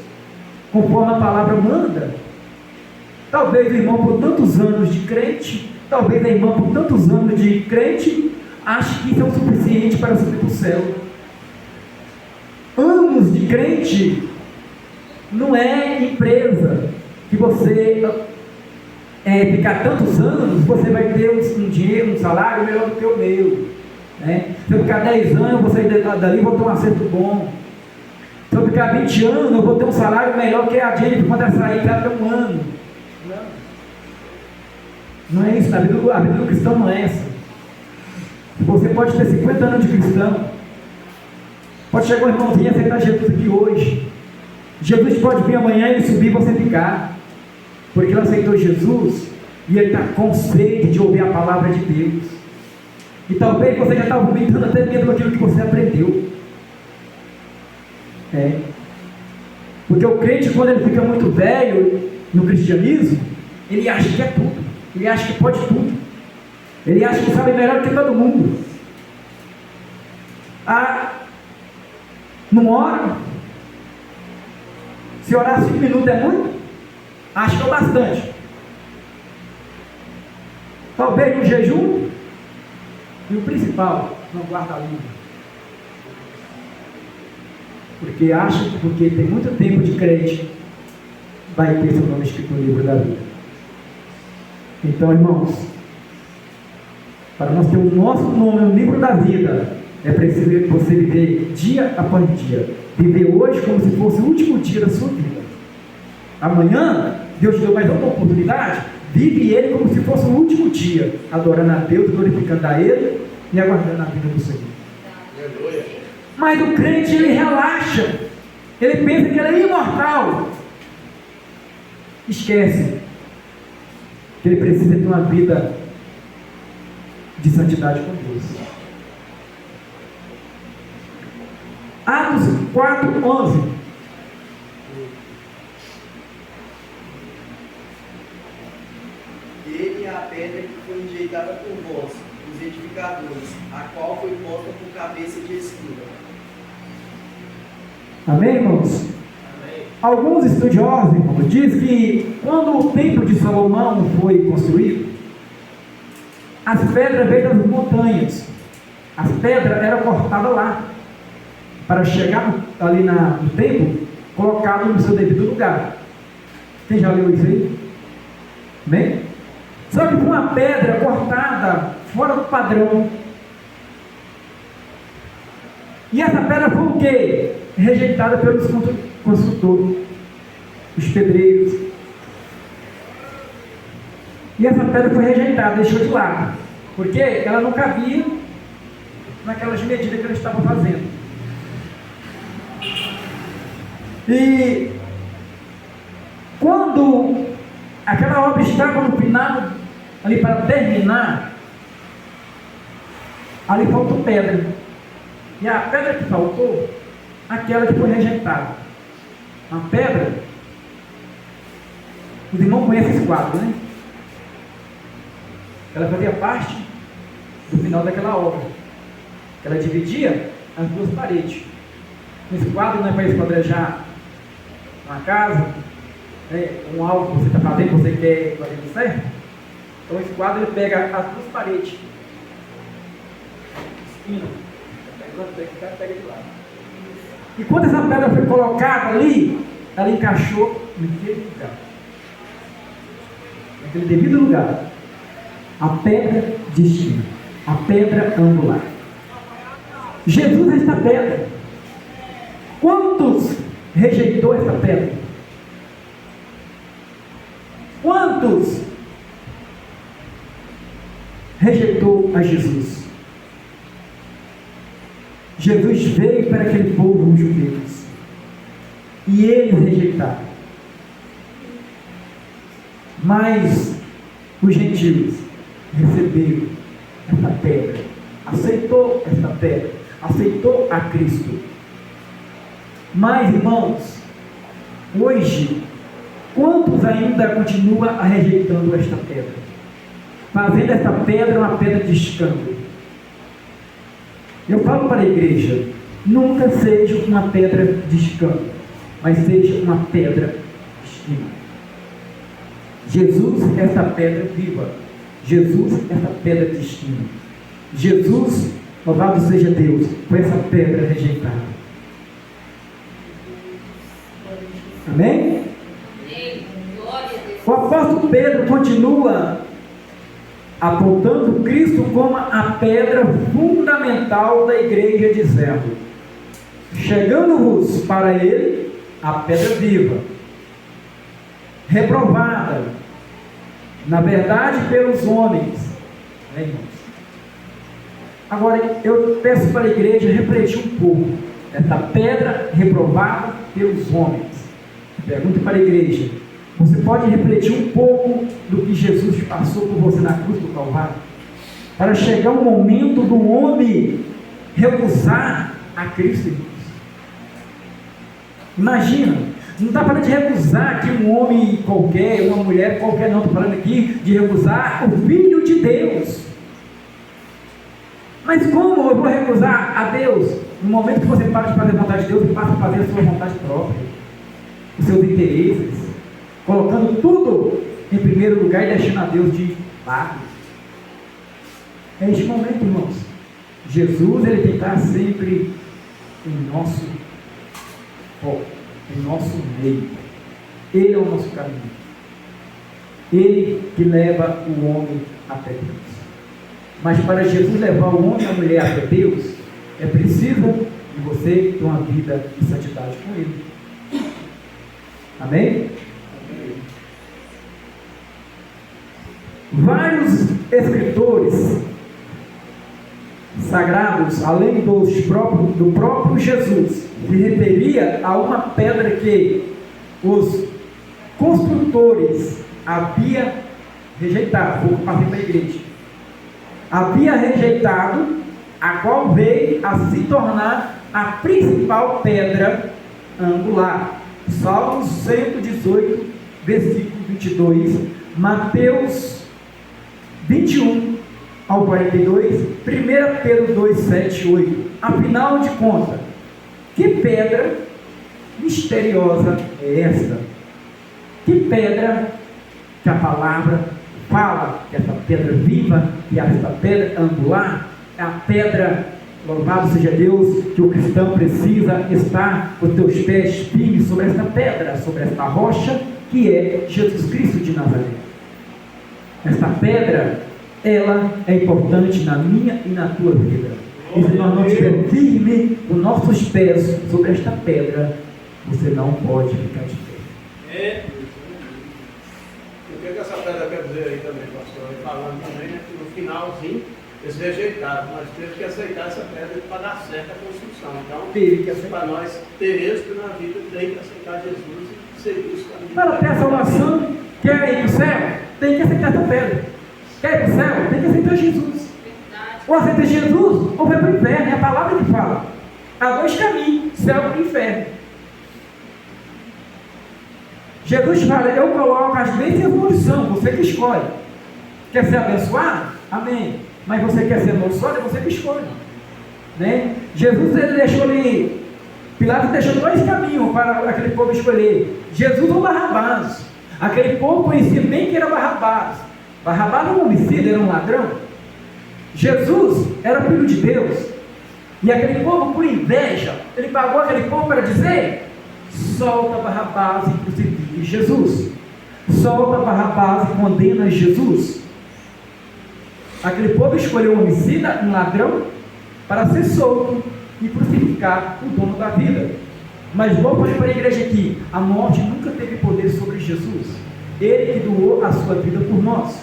conforme a palavra manda. Talvez o irmão por tantos anos de crente, talvez a irmã por tantos anos de crente, ache que isso é o suficiente para subir para o céu. Anos de crente não é empresa que você ficar tantos anos, você vai ter um dinheiro, um salário melhor do que o meu. Se eu ficar 10 anos, eu vou sair dali e vou ter um acerto bom. Se eu ficar 20 anos, eu vou ter um salário melhor que a Jennifer quando ela sair, ela tem um ano. Não é isso, a vida do cristão não é essa. Você pode ter 50 anos de cristão, pode chegar um irmãozinho e aceitar Jesus aqui hoje. Jesus pode vir amanhã e subir e você ficar, porque ele aceitou Jesus e ele está com sede de ouvir a palavra de Deus. E talvez você já está vomitando até mesmo aquilo que você aprendeu. Porque o crente, quando ele fica muito velho no cristianismo, ele acha que é tudo, ele acha que pode tudo, ele acha que sabe melhor do que todo mundo. Não ora. Se orar 5 minutos é muito, acho que é o bastante. Talvez no jejum. E o principal, não guarda a língua. Porque acha que porque tem muito tempo de crente, vai ter seu nome escrito no livro da vida. Então, irmãos, para nós ter o nosso nome no livro da vida, é preciso você viver dia após dia. Viver hoje como se fosse o último dia da sua vida. Amanhã, Deus te deu mais uma oportunidade. Vive ele como se fosse o último dia, adorando a Deus, glorificando a Ele e aguardando a vida do Senhor. Aleluia. Mas o crente, ele relaxa, ele pensa que ele é imortal, esquece que ele precisa ter uma vida de santidade com Deus. Atos 4:11. Ele é a pedra que foi enjeitada por vós, os edificadores, a qual foi posta por cabeça de esquina. Amém, irmãos? Amém. Alguns estudiosos, irmãos, dizem que quando o templo de Salomão foi construído, as pedras veio das montanhas. As pedras eram cortadas lá, para chegar ali no templo, colocado no seu devido lugar. Quem já leu isso aí? Amém? Só que foi uma pedra cortada fora do padrão. E essa pedra foi o quê? Rejeitada pelos construtores, os pedreiros. E essa pedra foi rejeitada, deixou de lado, porque ela não cabia naquelas medidas que eles estavam fazendo. E quando aquela obra estava no final, ali para terminar, ali faltou pedra. E a pedra que faltou, aquela que foi rejeitada. A pedra, os irmãos conhecem esse quadro, né? Ela fazia parte do final daquela obra. Ela dividia as duas paredes. Esse quadro não é para esquadrejar uma casa, né? Um algo que você está fazendo, você quer fazer tudo certo. Então esse quadro ele pega as duas paredes. Esquina. Pega de lado. E quando essa pedra foi colocada ali, ela encaixou naquele lugar. Naquele devido lugar. A pedra de esquina. A pedra angular. Jesus é esta pedra. Quantos rejeitou esta pedra? Quantos rejeitou a Jesus? Jesus veio para aquele povo, os judeus, e eles rejeitaram. Mas os gentios receberam esta pedra, aceitou esta pedra, aceitou a Cristo. Mas, irmãos, hoje, quantos ainda continuam rejeitando esta pedra? Fazendo esta pedra uma pedra de escândalo. Eu falo para a igreja, nunca seja uma pedra de escândalo, mas seja uma pedra de estima. Jesus, esta pedra viva. Jesus, esta pedra de estima. Jesus, louvado seja Deus, foi essa pedra rejeitada. Amém? O apóstolo Pedro continua apontando Cristo como a pedra fundamental da igreja, dizendo: chegando-vos para ele a pedra viva, reprovada, na verdade, pelos homens. Irmãos? Agora, eu peço para a igreja refletir um pouco. Essa pedra reprovada pelos homens. Pergunto para a igreja: você pode refletir um pouco do que Jesus passou por você na cruz do Calvário? Para chegar o momento do homem recusar a Cristo, irmãos. Imagina, não está falando de recusar aqui um homem qualquer, uma mulher qualquer, não. Estou falando aqui de recusar o Filho de Deus. Mas como eu vou recusar a Deus? No momento que você para de fazer a vontade de Deus e passa a fazer a sua vontade própria, os seus interesses, colocando tudo em primeiro lugar e deixando a Deus de lado. É este momento, irmãos. Jesus, ele tem que estar sempre em nosso foco, em nosso meio. Ele é o nosso caminho. Ele que leva o homem até Deus. Mas para Jesus levar o homem e a mulher até Deus, é preciso de você ter uma vida de santidade com Ele. Amém? Vários escritores sagrados, além do próprio Jesus, se referia a uma pedra que os construtores haviam rejeitado. Vou passar para a igreja. Havia rejeitado, a qual veio a se tornar a principal pedra angular. Salmos 118, versículo 22, Mateus 21 ao 42, 1 Pedro 2, 7 e 8. Afinal de contas, que pedra misteriosa é esta? Que pedra que a palavra fala, que essa pedra viva, que essa pedra angular, é a pedra, louvado seja Deus, que o cristão precisa estar com os seus pés firmes sobre esta pedra, sobre esta rocha, que é Jesus Cristo de Nazaré. Esta pedra, ela é importante na minha e na tua vida. E se nós não estivermos firmes os nossos pés sobre esta pedra, você não pode ficar de pé. O que essa pedra quer dizer aí também, pastor? Ele falando também, né, que no finalzinho eles rejeitaram, nós temos que aceitar essa pedra para dar certo a construção. Então, para nós ter êxito na vida, tem que aceitar Jesus e seguir os caminhos. Para ter a salvação, quer ir para o céu? Tem que aceitar essa pedra. Quer ir para o céu? Tem que aceitar Jesus. Ou aceita Jesus, ou vai para o inferno. É a palavra que fala. há dois caminhos, céu e inferno. Jesus fala, eu coloco as bênçãos em condição, você que escolhe. Quer ser abençoado? Amém. Mas você quer ser amaldiçoado? É você que escolhe. Né? Jesus, ele deixou ali, Pilatos deixou dois caminhos para aquele povo escolher. Jesus ou Barrabás. Aquele povo conhecia bem que era Barrabás. Barrabás era um homicida, era um ladrão. Jesus era filho de Deus. E aquele povo, por inveja, ele pagou aquele povo para dizer: solta Barrabás e crucifique Jesus. Solta Barrabás e condena Jesus. Aquele povo escolheu um homicida, um ladrão, para ser solto e crucificar o dono da vida. Mas vou falar para a igreja aqui: a morte nunca teve poder sobre Jesus. Ele que doou a sua vida por nós.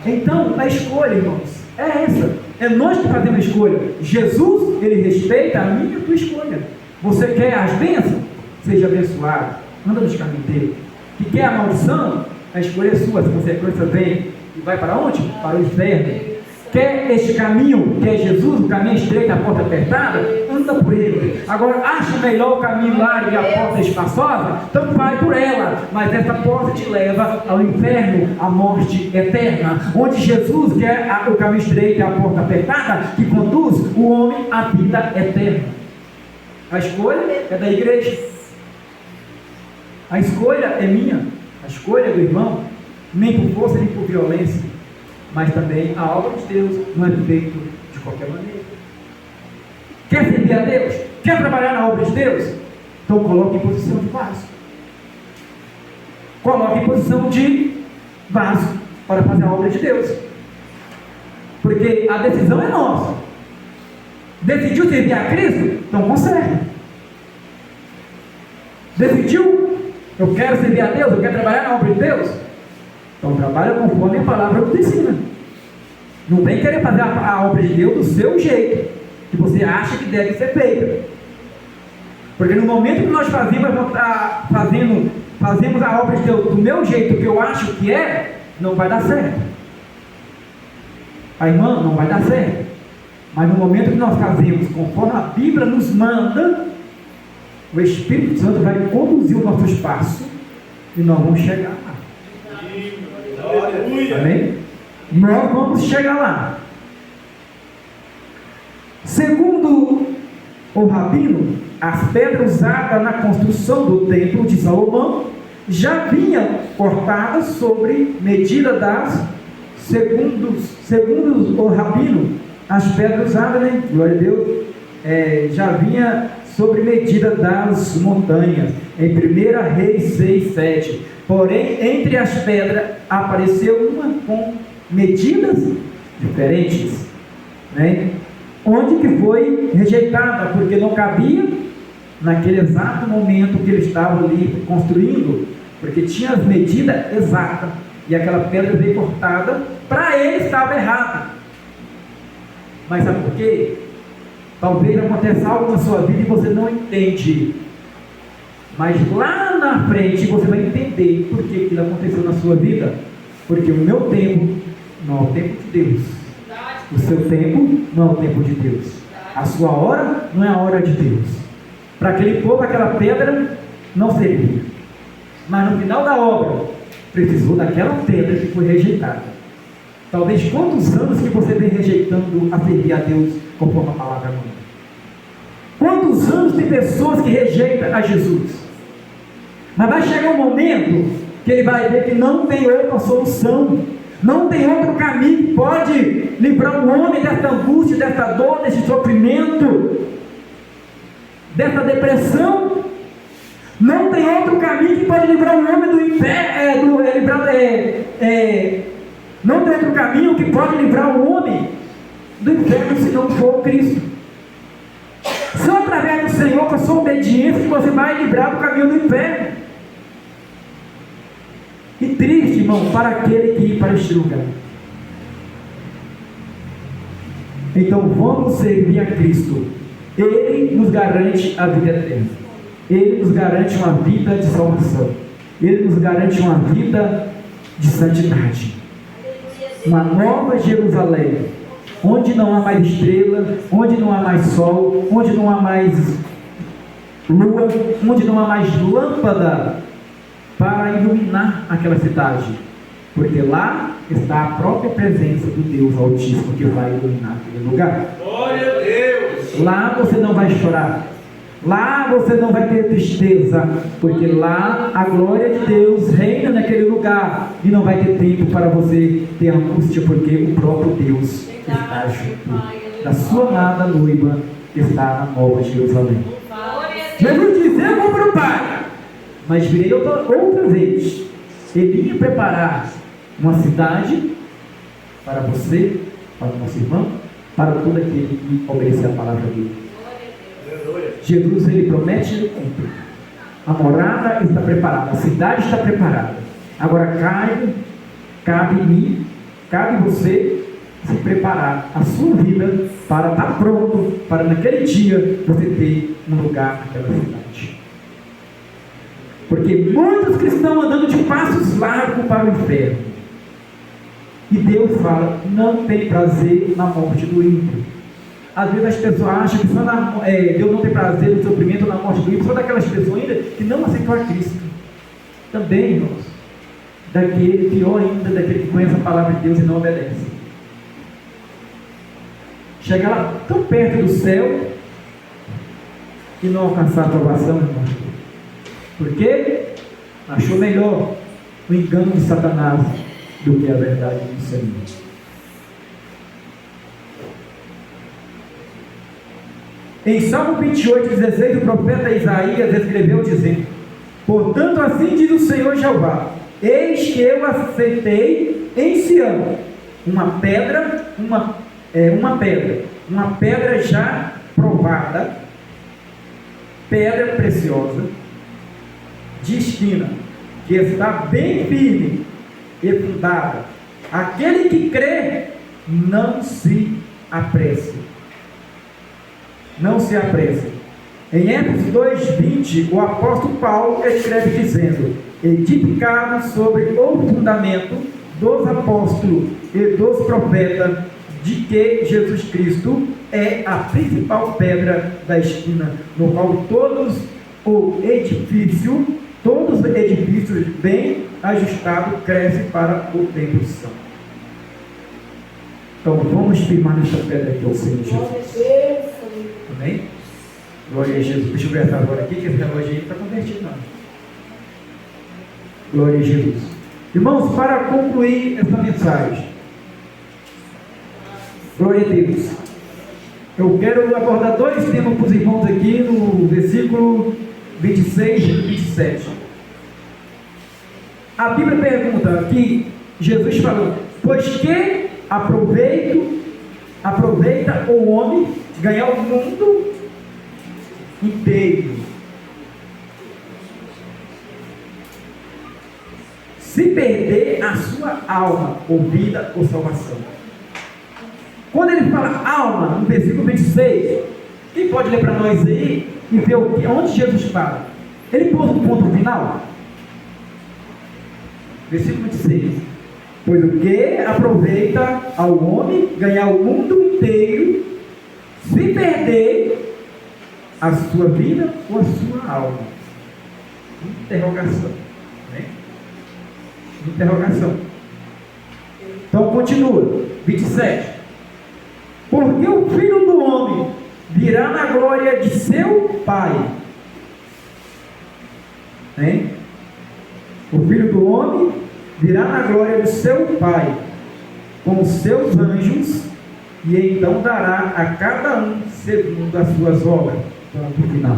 Então, a escolha, irmãos, é essa. É nós que fazemos a escolha. Jesus, ele respeita a minha e a tua escolha. Você quer as bênçãos? Seja abençoado. Anda nos caminhos dele. Que quer a maldição? A escolha é sua. As consequências vêm. E vai para onde? Para o inferno. Quer este caminho, que é Jesus, o caminho estreito, a porta apertada? Anda por ele. Agora, acha melhor o caminho largo e a porta espaçosa? Então vai por ela. Mas essa porta te leva ao inferno, à morte eterna. Onde Jesus quer o caminho estreito e a porta apertada, que conduz o homem à vida eterna. A escolha é da igreja. A escolha é minha. A escolha é do irmão. Nem por força, nem por violência. Mas também a obra de Deus não é feita de qualquer maneira. Quer servir a Deus? Quer trabalhar na obra de Deus? Então coloque em posição de vaso. Coloque em posição de vaso para fazer a obra de Deus. Porque a decisão é nossa. Decidiu servir a Cristo? Então conserve. Decidiu? Eu quero servir a Deus, eu quero trabalhar na obra de Deus? Então trabalha conforme a palavra nos ensina. Não vem querer fazer a obra de Deus do seu jeito, que você acha que deve ser feita. Porque no momento que nós fazemos a obra de Deus do meu jeito, que eu acho que é, não vai dar certo. A irmã, não vai dar certo. Mas no momento que nós fazemos conforme a Bíblia nos manda, o Espírito Santo vai conduzir o nosso espaço e nós vamos chegar lá. Amém? Nós vamos chegar lá. Segundo o rabino, as pedras usadas na construção do templo de Salomão já vinham cortadas sobre medida das, segundo o rabino, as pedras usadas, né? Glória a Deus, já vinha sobre medida das montanhas, em 1 Reis 6:7. Porém, entre as pedras apareceu uma com medidas diferentes, né? Onde que foi rejeitada, porque não cabia naquele exato momento que eles estavam ali construindo, porque tinha as medidas exatas, e aquela pedra veio cortada, para ele estava errado. Mas sabe por quê? Talvez aconteça algo na sua vida e você não entende. Mas lá na frente você vai entender por que aquilo aconteceu na sua vida. Porque o meu tempo não é o tempo de Deus. O seu tempo não é o tempo de Deus. A sua hora não é a hora de Deus. Para aquele povo, aquela pedra não servia. Mas no final da obra, precisou daquela pedra que foi rejeitada. Talvez quantos anos que você vem rejeitando a servir a Deus conforme a palavra manda? Quantos anos tem pessoas que rejeitam a Jesus? Mas vai chegar um momento que ele vai ver que não tem outra solução, não tem outro caminho que pode livrar o homem dessa angústia, dessa dor, desse sofrimento, dessa depressão. Não tem outro caminho que pode livrar o homem do inferno, não tem outro caminho que pode livrar o homem do inferno se não for Cristo. Só através do Senhor, com a sua obediência, que você vai livrar do caminho do inferno. E triste, irmão, para aquele que ir para este lugar. Então vamos servir a Cristo. Ele nos garante a vida eterna. Ele nos garante uma vida de salvação. Ele nos garante uma vida de santidade. Uma nova Jerusalém. onde não há mais estrela, onde não há mais sol, onde não há mais lua, onde não há mais lâmpada para iluminar aquela cidade, porque lá está a própria presença do Deus Altíssimo que vai iluminar aquele lugar. Glória a Deus! Lá você não vai chorar, lá você não vai ter tristeza, porque lá a glória de Deus reina naquele lugar e não vai ter tempo para você ter angústia, porque o próprio Deus está junto da sua amada noiva que está na Nova Jerusalém. Jesus disse: eu vou para o Pai, mas virei outra vez. Ele ia preparar uma cidade para você, para o nosso irmão, para todo aquele que obedecer a palavra dele. Jesus, ele promete e ele cumpre. A morada está preparada, a cidade está preparada. Agora cabe em mim, cabe você se preparar a sua vida para estar pronto, para naquele dia você ter um lugar naquela cidade. Porque muitos cristãos andando de passos largos para o inferno. E Deus fala: não tem prazer na morte do ímpio. Às vezes as pessoas acham que Deus não tem prazer no sofrimento, na morte do ímpio, só daquelas pessoas ainda que não aceitou a Cristo. Também, irmãos, daquele, pior ainda, daquele que conhece a palavra de Deus e não obedece. Chegar lá tão perto do céu e não alcançar a aprovação, irmão. Por quê? Achou melhor o engano de Satanás do que a verdade do Senhor. Em Salmo 28:16, o profeta Isaías escreveu dizendo: portanto, assim diz o Senhor Jeová: eis que eu aceitei em Sião uma pedra já provada, pedra preciosa, de esquina, que está bem firme e fundada. Aquele que crê, não se apresse. Não se apresse. Em Efésios 2:20, o apóstolo Paulo escreve dizendo: edificado sobre o fundamento dos apóstolos e dos profetas, de que Jesus Cristo é a principal pedra da esquina, no qual todos os edifícios bem ajustados crescem para o templo santo. Então vamos firmar nesta pedra aqui, ao Senhor Jesus. Amém? Glória a Jesus. Deixa eu ver essa agora aqui, que esse relógio aí está convertido, não. Glória a Jesus. Irmãos, para concluir essa mensagem, glória a Deus, eu quero abordar dois temas para os irmãos aqui no versículo 26 e 27. A Bíblia pergunta aqui, Jesus falou: pois que aproveita o homem ganhar o mundo inteiro, se perder a sua alma, ou vida, ou salvação. Quando ele fala alma, no versículo 26, quem pode ler para nós aí e ver onde Jesus fala? Ele pôs um ponto final. Versículo 26. Pois o que aproveita ao homem ganhar o mundo inteiro, se perder a sua vida ou a sua alma? Interrogação. Né? Interrogação. Então continua. 27. Porque o Filho do Homem virá na glória de seu Pai. Hein? O Filho do Homem virá na glória de seu Pai, com os seus anjos, e então dará a cada um segundo as suas obras. Ponto final.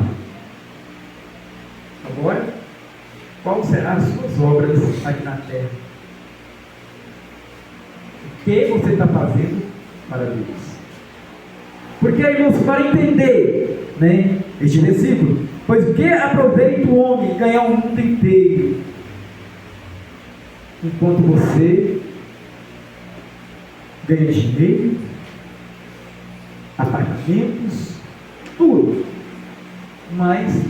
Agora, qual serão as suas obras aqui na terra? O que você está fazendo para Deus? Porque, irmãos, para entender, né, este versículo, pois o que aproveita o homem ganhar o mundo inteiro, enquanto você ganha dinheiro, apartamentos, tudo, mas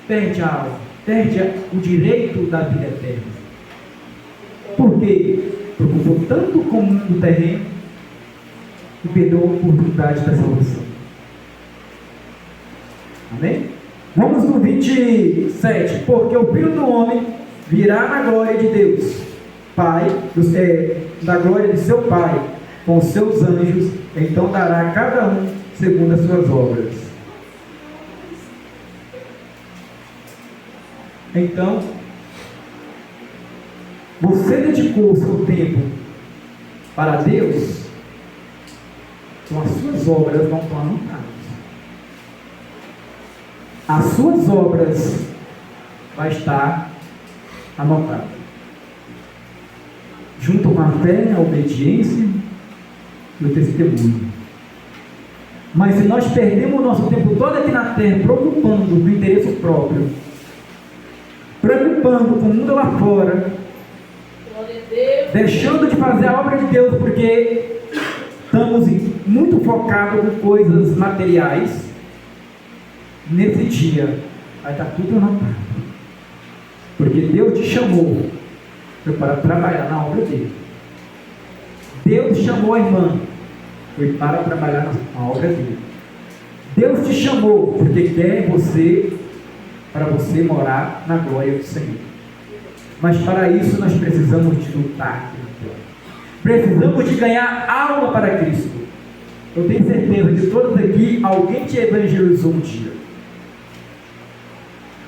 perde a alma, perde o direito da vida eterna. Por quê? Preocupou tanto com o mundo terreno e perdeu a oportunidade da salvação. Amém? Vamos no 27. Porque o Filho do Homem virá na glória de Deus, Pai, da glória de seu Pai, com seus anjos, então dará a cada um segundo as suas obras. Então, você dedicou o seu tempo para Deus, então as suas obras vão estar anotadas. As suas obras vai estar anotada, junto com a fé, a obediência e o testemunho. Mas se nós perdemos o nosso tempo todo aqui na terra, preocupando com o interesse próprio, preocupando com o mundo lá fora, deixando de fazer a obra de Deus porque estamos muito focados com coisas materiais, nesse dia vai estar tudo anotado, porque Deus te chamou para trabalhar na obra dele. Deus chamou a irmã foi para trabalhar na obra dele. Deus te chamou porque quer você, para você morar na glória do Senhor. Mas para isso nós precisamos de lutar, precisamos de ganhar alma para Cristo. Eu tenho certeza que todos aqui, alguém te evangelizou um dia.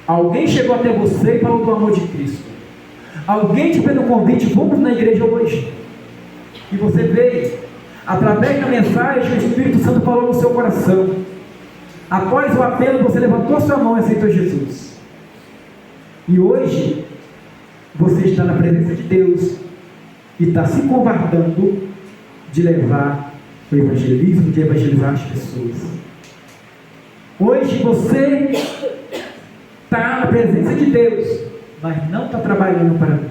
Alguém chegou até você e falou do amor de Cristo. Alguém te fez um convite, vamos na igreja hoje. E você veio, através da mensagem, o Espírito Santo falou no seu coração. Após o apelo, você levantou sua mão e aceitou Jesus. E hoje, você está na presença de Deus e está se covardando de levar o evangelismo, de evangelizar as pessoas. Hoje você está na presença de Deus, mas não está trabalhando para Deus.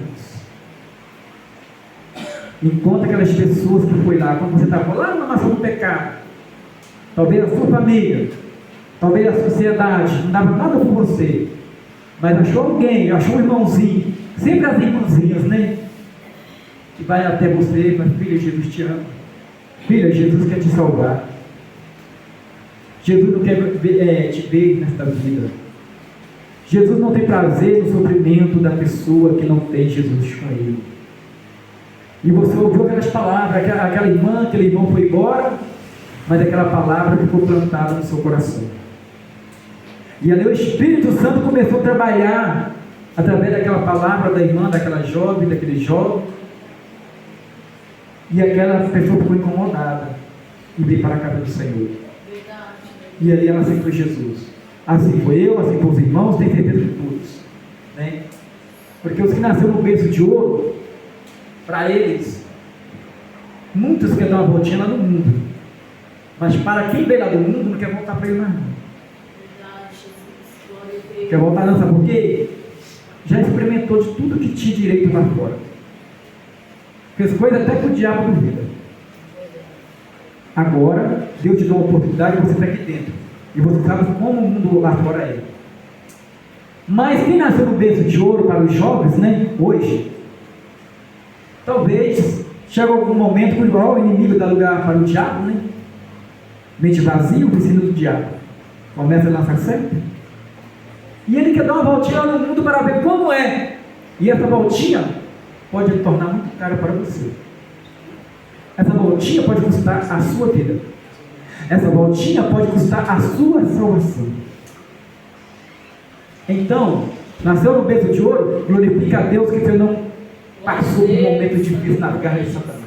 Enquanto aquelas pessoas que foi lá, quando você estava lá na nação do pecado, talvez a sua família, talvez a sociedade, não dava nada por você, mas achou alguém, achou um irmãozinho, sempre as irmãzinhas, né? Que vai até você e fala: filha, Jesus te ama. Filha, Jesus quer te salvar. Jesus não quer te ver nesta vida. Jesus não tem prazer no sofrimento da pessoa que não tem Jesus com ele. E você ouviu aquelas palavras, aquela irmã, aquele irmão foi embora, mas aquela palavra ficou plantada no seu coração. E ali o Espírito Santo começou a trabalhar através daquela palavra da irmã, daquela jovem, daquele jovem. E aquela pessoa ficou incomodada e veio para a casa do Senhor. E ali ela aceitou Jesus. Assim foi eu, assim foi os irmãos, tenho certeza de todos, né? Porque os que nasceram no berço de ouro, para eles, muitos querem dar uma voltinha lá no mundo, mas para quem veio lá do mundo não quer voltar para ele mais não. Quer voltar não, sabe por quê? Já experimentou de tudo que tinha direito lá fora, fez coisa até que o diabo duvida. Agora Deus te deu uma oportunidade e você está aqui dentro, e você sabe como o mundo lá fora é. Mas quem nasceu no berço de ouro, para os jovens, né, hoje, talvez chegue algum momento que igual o inimigo dá lugar para o diabo, né? Mente vazia, o ensino do diabo começa a lançar sempre, e ele quer dar uma voltinha no mundo para ver como é, e essa voltinha pode tornar muito cara para você. Essa voltinha pode custar a sua vida, essa voltinha pode custar a sua salvação. Então, nasceu no berço de ouro, glorifica a Deus que você não passou por um momento difícil nas garras de Satanás.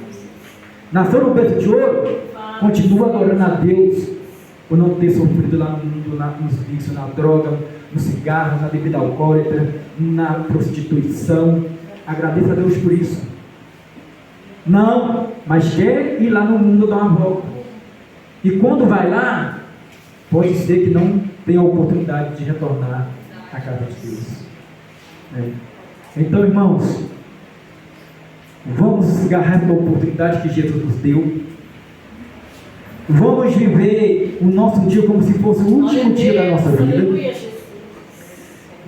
Nasceu no berço de ouro, continua adorando a Deus por não ter sofrido lá no mundo, nos vícios, na droga, no cigarro, na bebida alcoólatra, na prostituição. Agradeça a Deus por isso. Não, mas quer ir lá no mundo dar uma volta. E quando vai lá, pode ser que não tenha a oportunidade de retornar à casa de Deus. Então, irmãos, vamos agarrar essa oportunidade que Jesus nos deu. Vamos viver o nosso dia como se fosse o último dia da nossa vida.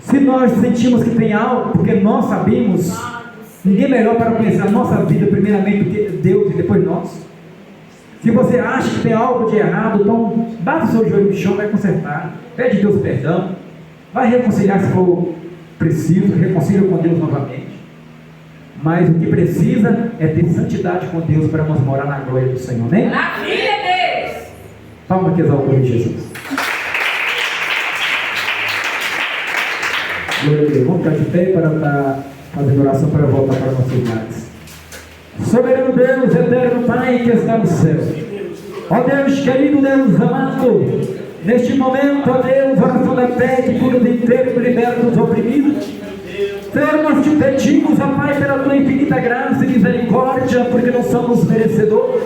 Se nós sentimos que tem algo, porque nós sabemos, ninguém melhor para conhecer a nossa vida primeiramente do que Deus e depois nós. Se você acha que tem algo de errado, então bata o seu joelho no chão, vai consertar, pede Deus perdão, vai reconciliar se for preciso, reconcilia com Deus novamente. Mas o que precisa é ter santidade com Deus para nós morar na glória do Senhor, né? Maravilha, Deus! Palma que exalta o nome de Jesus. Glória a Deus. Vamos ficar de pé para estar fazendo oração para voltar para nossos lares. Soberano Deus, eterno Pai que está no céu. Ó Deus, querido Deus amado, neste momento, ó Deus, oração da fé que cura o enfermo e liberta os oprimidos. Senhor, nós te pedimos, ó Pai, pela tua infinita graça e misericórdia, porque não somos merecedores.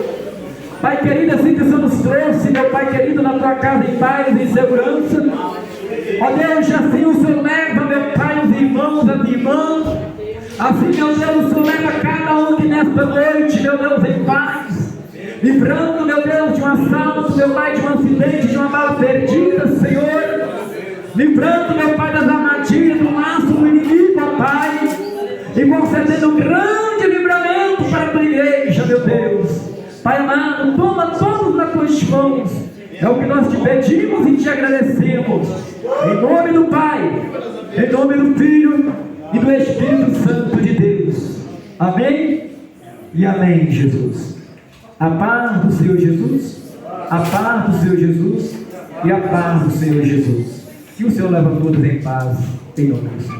Pai querido, assim que o Senhor nos trouxe, meu Pai querido, na tua casa em paz e em segurança. Ó Deus, assim o Senhor leva, meu Pai, os irmãos, as irmãs. Assim, meu Deus, o Senhor leva cada um que nesta noite, meu Deus, em paz. Livrando, meu Deus, de um assalto, meu Pai, de um acidente, de uma bala perdida, Senhor. Livrando, meu Pai, das armadilhas, do laço do inimigo, ó Pai. E concedendo um grande livramento para a tua igreja, meu Deus. Pai amado, toma todos nas tuas mãos. É o que nós te pedimos e te agradecemos. Em nome do Pai, em nome do Filho e do Espírito Santo de Deus. Amém e amém, Jesus. A paz do Senhor Jesus, a paz do Senhor Jesus e a paz do Senhor Jesus. Que o Senhor leva todos em paz, em nome do Senhor.